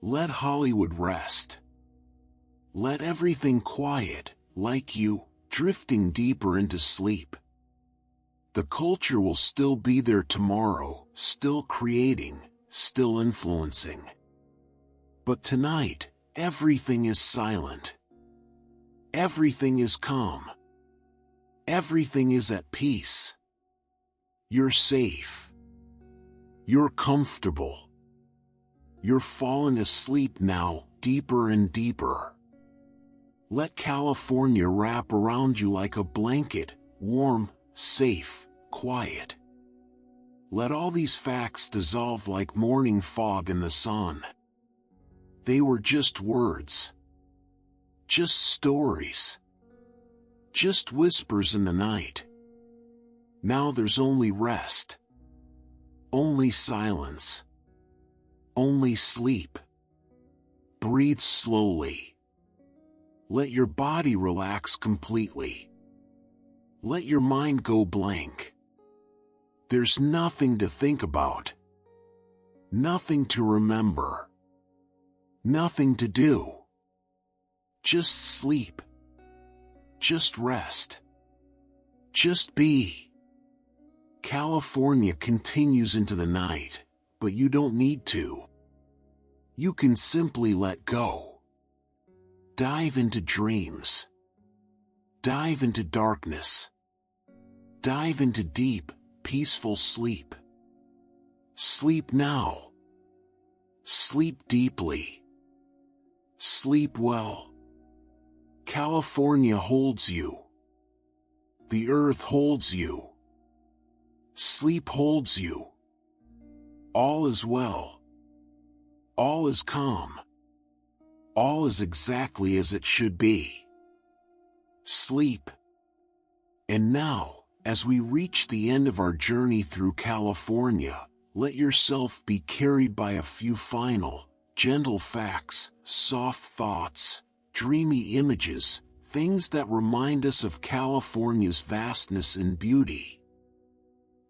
[SPEAKER 1] Let Hollywood rest. Let everything quiet, like you, drifting deeper into sleep. The culture will still be there tomorrow, still creating, still influencing. But tonight, everything is silent. Everything is calm. Everything is at peace. You're safe. You're comfortable. You're falling asleep now, deeper and deeper. Let California wrap around you like a blanket, warm, safe, quiet. Let all these facts dissolve like morning fog in the sun. They were just words. Just stories. Just whispers in the night. Now there's only rest. Only silence. Only sleep. Breathe slowly. Let your body relax completely. Let your mind go blank. There's nothing to think about. Nothing to remember. Nothing to do. Just sleep. Just rest. Just be. California continues into the night, but you don't need to. You can simply let go. Dive into dreams. Dive into darkness. Dive into deep, peaceful sleep. Sleep now. Sleep deeply. Sleep well. California holds you. The earth holds you. Sleep holds you. All is well. All is calm. All is exactly as it should be. Sleep. And now, as we reach the end of our journey through California, let yourself be carried by a few final, gentle facts, soft thoughts, dreamy images, things that remind us of California's vastness and beauty.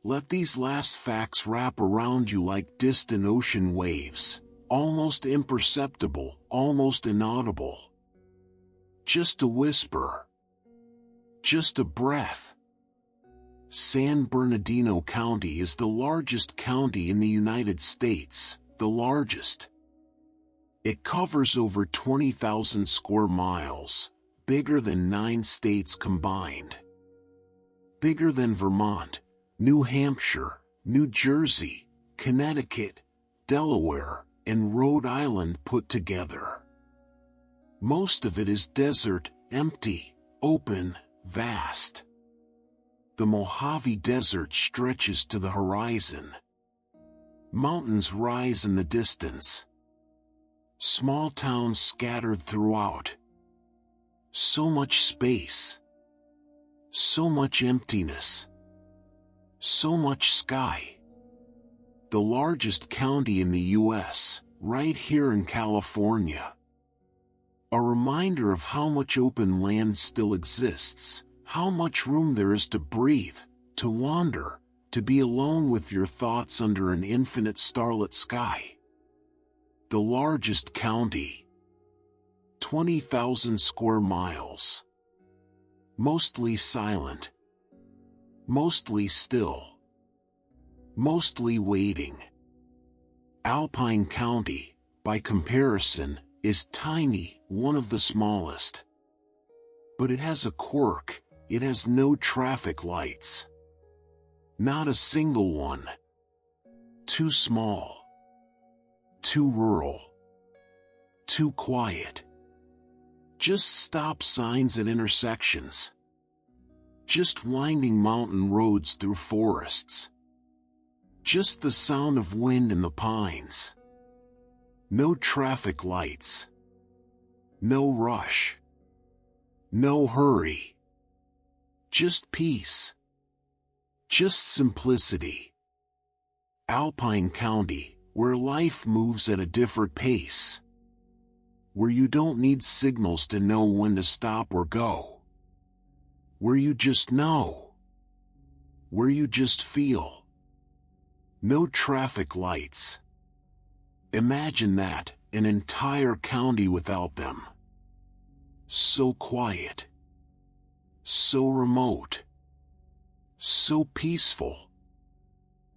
[SPEAKER 1] Let these last facts wrap around you like distant ocean waves, almost imperceptible, almost inaudible. Just a whisper. Just a breath. San Bernardino County is the largest county in the United States, the largest. It covers over 20,000 square miles, bigger than 9 states combined. Bigger than Vermont, New Hampshire, New Jersey, Connecticut, Delaware, and Rhode Island put together. Most of it is desert, empty, open, vast. The Mojave Desert stretches to the horizon. Mountains rise in the distance. Small towns scattered throughout. So much space. So much emptiness. So much sky. The largest county in the U.S., right here in California. A reminder of how much open land still exists, how much room there is to breathe, to wander, to be alone with your thoughts under an infinite starlit sky. The largest county. 20,000 square miles. Mostly silent. Mostly still. Mostly waiting. Alpine County, by comparison, is tiny, one of the smallest. But it has a quirk. It has no traffic lights. Not a single one. Too small. Too rural. Too quiet. Just stop signs at intersections. Just winding mountain roads through forests. Just the sound of wind in the pines. No traffic lights. No rush. No hurry. Just peace. Just simplicity. Alpine County, where life moves at a different pace. Where you don't need signals to know when to stop or go. Where you just know. Where you just feel. No traffic lights. Imagine that, an entire county without them. So quiet. So remote. So peaceful.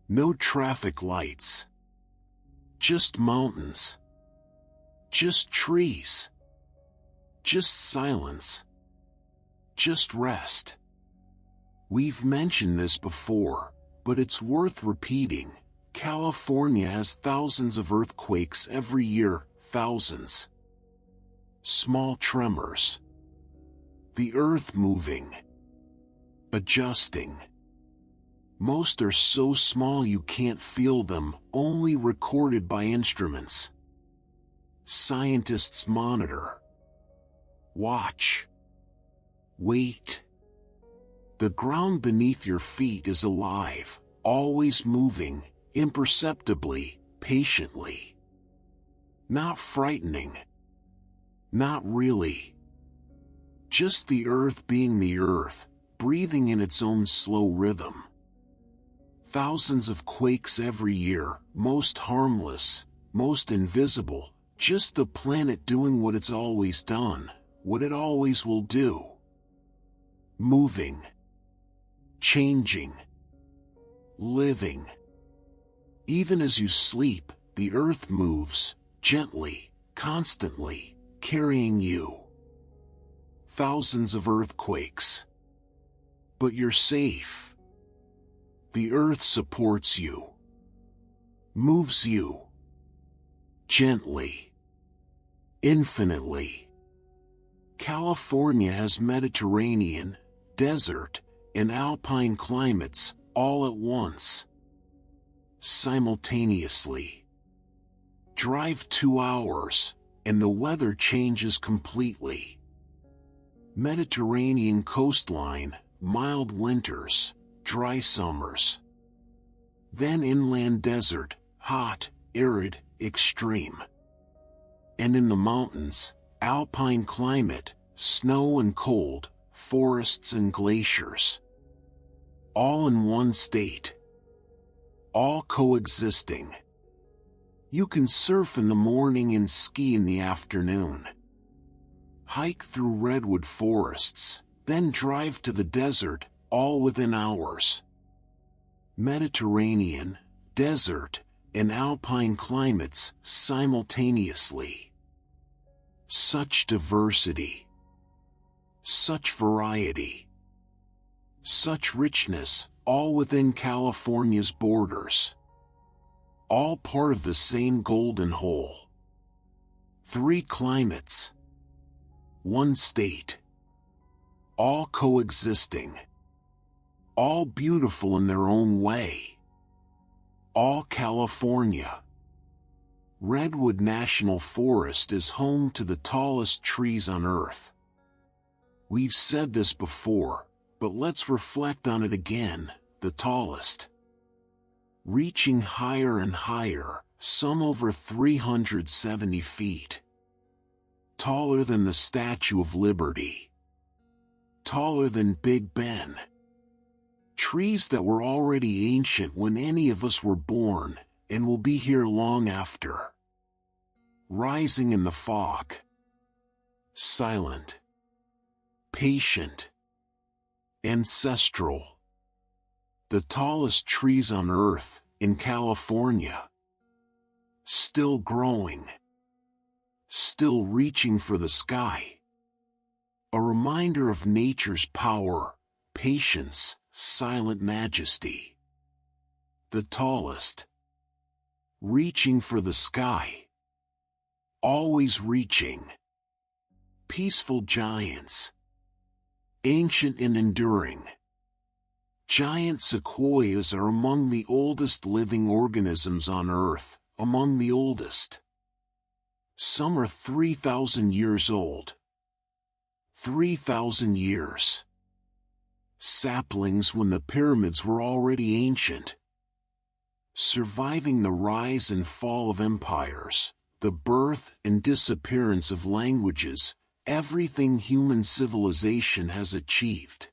[SPEAKER 1] No traffic lights. Just mountains. Just trees. Just silence. Just rest. We've mentioned this before, but it's worth repeating. California has thousands of earthquakes every year, thousands. Small tremors. The earth moving. Adjusting. Most are so small you can't feel them, only recorded by instruments. Scientists monitor. Watch. Wait. The ground beneath your feet is alive, always moving, imperceptibly, patiently. Not frightening. Not really. Just the earth being the earth, breathing in its own slow rhythm. Thousands of quakes every year, most harmless, most invisible, just the planet doing what it's always done, what it always will do. Moving. Changing. Living. Even as you sleep, the earth moves, gently, constantly, carrying you. Thousands of earthquakes. But you're safe. The earth supports you. Moves you. Gently. Infinitely. California has Mediterranean, desert, and alpine climates all at once. Simultaneously. Drive 2 hours, and the weather changes completely. Mediterranean coastline, mild winters, dry summers. Then inland desert, hot, arid, extreme. And in the mountains, alpine climate, snow and cold, forests and glaciers. All in one state. All coexisting. You can surf in the morning and ski in the afternoon. Hike through redwood forests, then drive to the desert, all within hours. Mediterranean, desert, and alpine climates simultaneously. Such diversity. Such variety. Such richness, all within California's borders. All part of the same golden whole. 3 climates. 1 state. All coexisting. All beautiful in their own way. All California. Redwood National Forest is home to the tallest trees on Earth. We've said this before, but let's reflect on it again, the tallest. Reaching higher and higher, some over 370 feet. Taller than the Statue of Liberty. Taller than Big Ben. Trees that were already ancient when any of us were born, and will be here long after. Rising in the fog. Silent. Patient. Ancestral. The tallest trees on Earth, in California. Still growing. Still reaching for the sky. A reminder of nature's power, patience, silent majesty. The tallest. Reaching for the sky. Always reaching. Peaceful giants. Ancient and enduring. Giant sequoias are among the oldest living organisms on Earth, among the oldest. Some are 3,000 years old. 3,000 years. Saplings when the pyramids were already ancient. Surviving the rise and fall of empires, the birth and disappearance of languages, everything human civilization has achieved.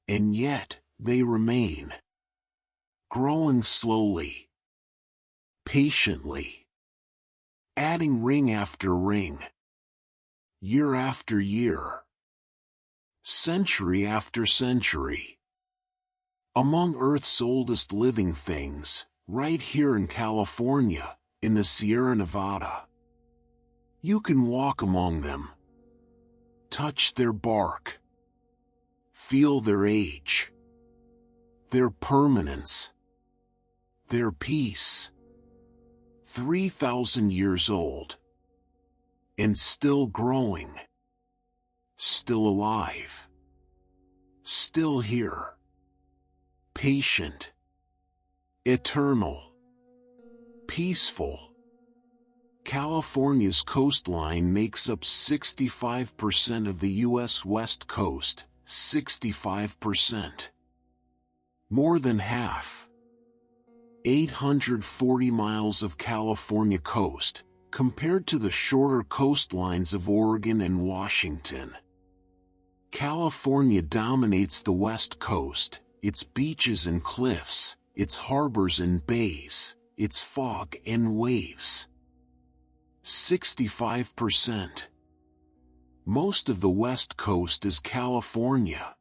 [SPEAKER 1] And yet, they remain. Growing slowly. Patiently. Adding ring after ring. Year after year. Century after century. Among Earth's oldest living things, right here in California, in the Sierra Nevada. You can walk among them. Touch their bark. Feel their age. Their permanence. Their peace. 3,000 years old. And still growing. Still alive. Still here. Patient. Eternal. Peaceful. California's coastline makes up 65% of the U.S. West Coast, 65%. More than half. 840 miles of California coast, compared to the shorter coastlines of Oregon and Washington. California dominates the West Coast, its beaches and cliffs, its harbors and bays, its fog and waves. 65%. Most of the West Coast is California.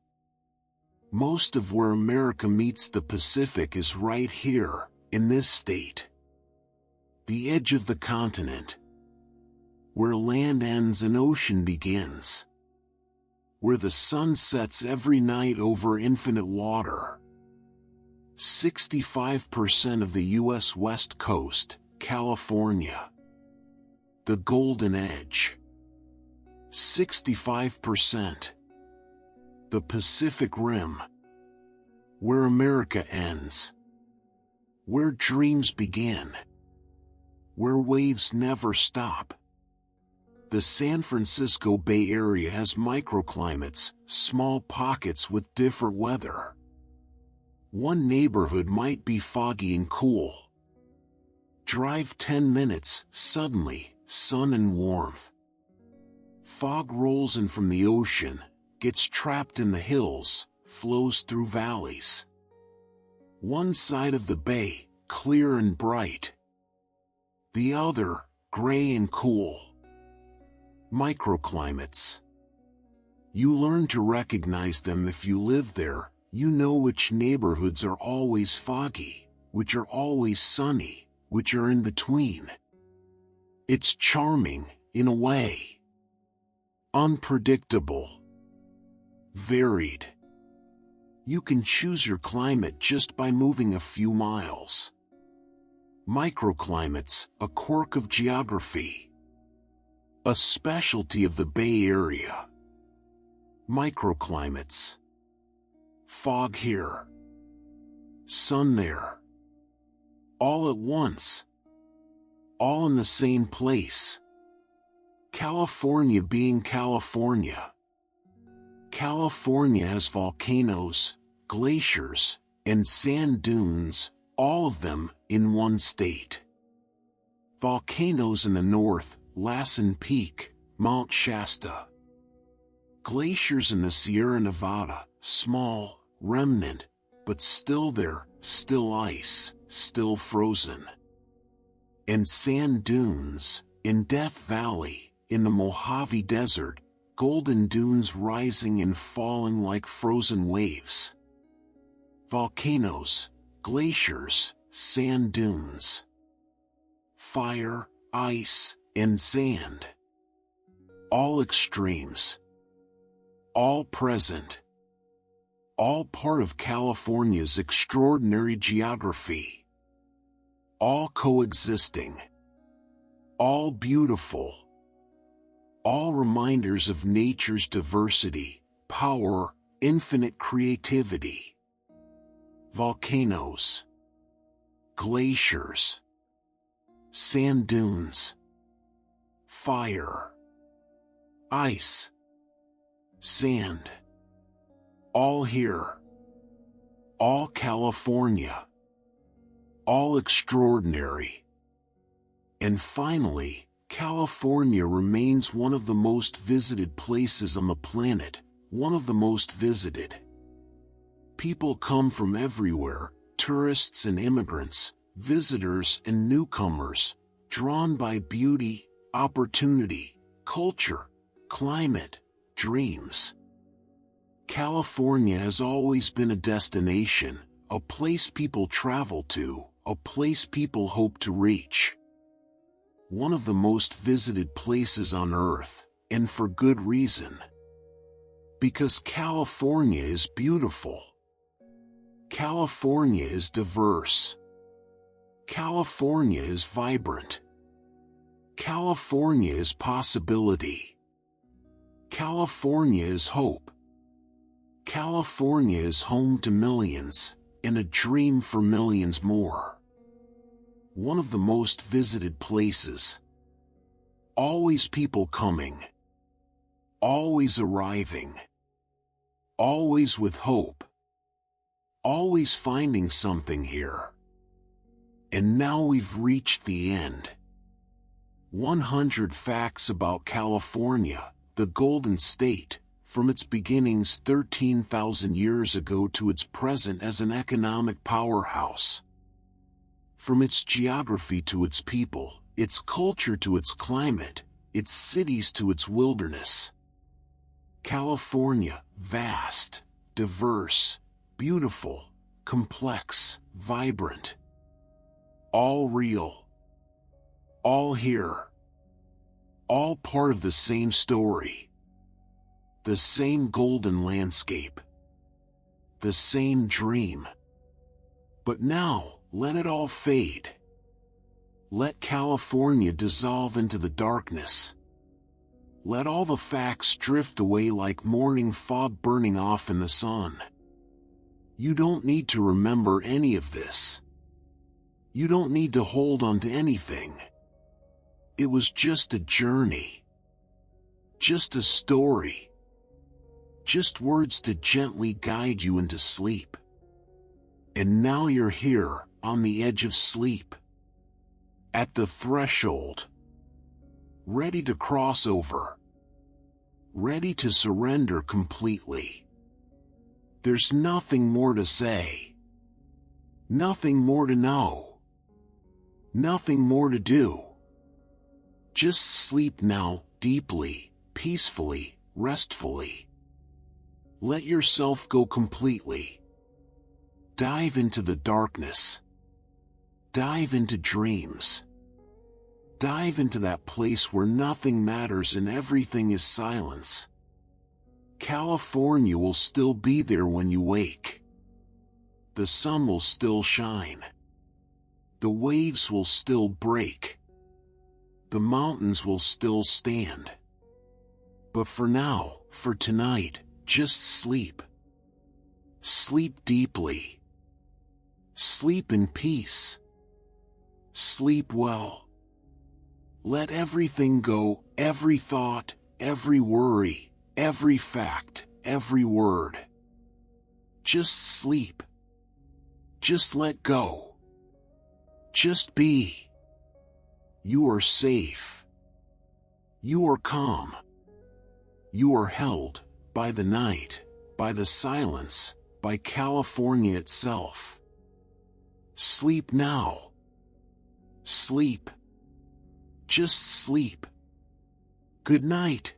[SPEAKER 1] Most of where America meets the Pacific is right here, in this state. The edge of the continent. Where land ends and ocean begins. Where the sun sets every night over infinite water. 65% of the U.S. West Coast, California. The Golden Edge. 65%. The Pacific Rim. Where America ends. Where dreams begin. Where waves never stop. The San Francisco Bay Area has microclimates, small pockets with different weather. One neighborhood might be foggy and cool. Drive 10 minutes, suddenly, sun and warmth. Fog rolls in from the ocean, gets trapped in the hills, flows through valleys. One side of the bay, clear and bright. The other, gray and cool. Microclimates. You learn to recognize them if you live there. You know which neighborhoods are always foggy, which are always sunny, which are in between. It's charming, in a way. Unpredictable. Varied. You can choose your climate just by moving a few miles. Microclimates, a quirk of geography. A specialty of the Bay Area. Microclimates. Fog here. Sun there. All at once. All in the same place. California being California. California has volcanoes, glaciers, and sand dunes, all of them in one state. Volcanoes in the north, Lassen Peak, Mount Shasta. Glaciers in the Sierra Nevada, small, remnant, but still there, still ice, still frozen. And sand dunes, in Death Valley, in the Mojave Desert, golden dunes rising and falling like frozen waves. Volcanoes, glaciers, sand dunes. Fire, ice, and sand. All extremes. All present. All part of California's extraordinary geography. All coexisting. All beautiful. All reminders of nature's diversity, power, infinite creativity. Volcanoes. Glaciers. Sand dunes. Fire. Ice. Sand. All here. All California. All extraordinary. And finally, California remains one of the most visited places on the planet, one of the most visited. People come from everywhere, tourists and immigrants, visitors and newcomers, drawn by beauty, opportunity, culture, climate, dreams. California has always been a destination, a place people travel to, a place people hope to reach. One of the most visited places on Earth, and for good reason. Because California is beautiful. California is diverse. California is vibrant. California is possibility. California is hope. California is home to millions, and a dream for millions more. One of the most visited places. Always people coming. Always arriving. Always with hope. Always finding something here. And now we've reached the end. 100 facts about California, the Golden State, from its beginnings 13,000 years ago to its present as an economic powerhouse. From its geography to its people, its culture to its climate, its cities to its wilderness. California, vast, diverse, beautiful, complex, vibrant. All real. All here. All part of the same story. The same golden landscape. The same dream. But now, let it all fade. Let California dissolve into the darkness. Let all the facts drift away like morning fog burning off in the sun. You don't need to remember any of this. You don't need to hold on to anything. It was just a journey. Just a story. Just words to gently guide you into sleep. And now you're here, on the edge of sleep. At the threshold. Ready to cross over. Ready to surrender completely. There's nothing more to say. Nothing more to know. Nothing more to do. Just sleep now, deeply, peacefully, restfully. Let yourself go completely. Dive into the darkness. Dive into dreams. Dive into that place where nothing matters and everything is silence. California will still be there when you wake. The sun will still shine. The waves will still break. The mountains will still stand. But for now, for tonight, just sleep. Sleep deeply. Sleep in peace. Sleep well. Let everything go, every thought, every worry, every fact, every word. Just sleep. Just let go. Just be. You are safe. You are calm. You are held, by the night, by the silence, by California itself. Sleep now. Sleep. Just sleep. Good night.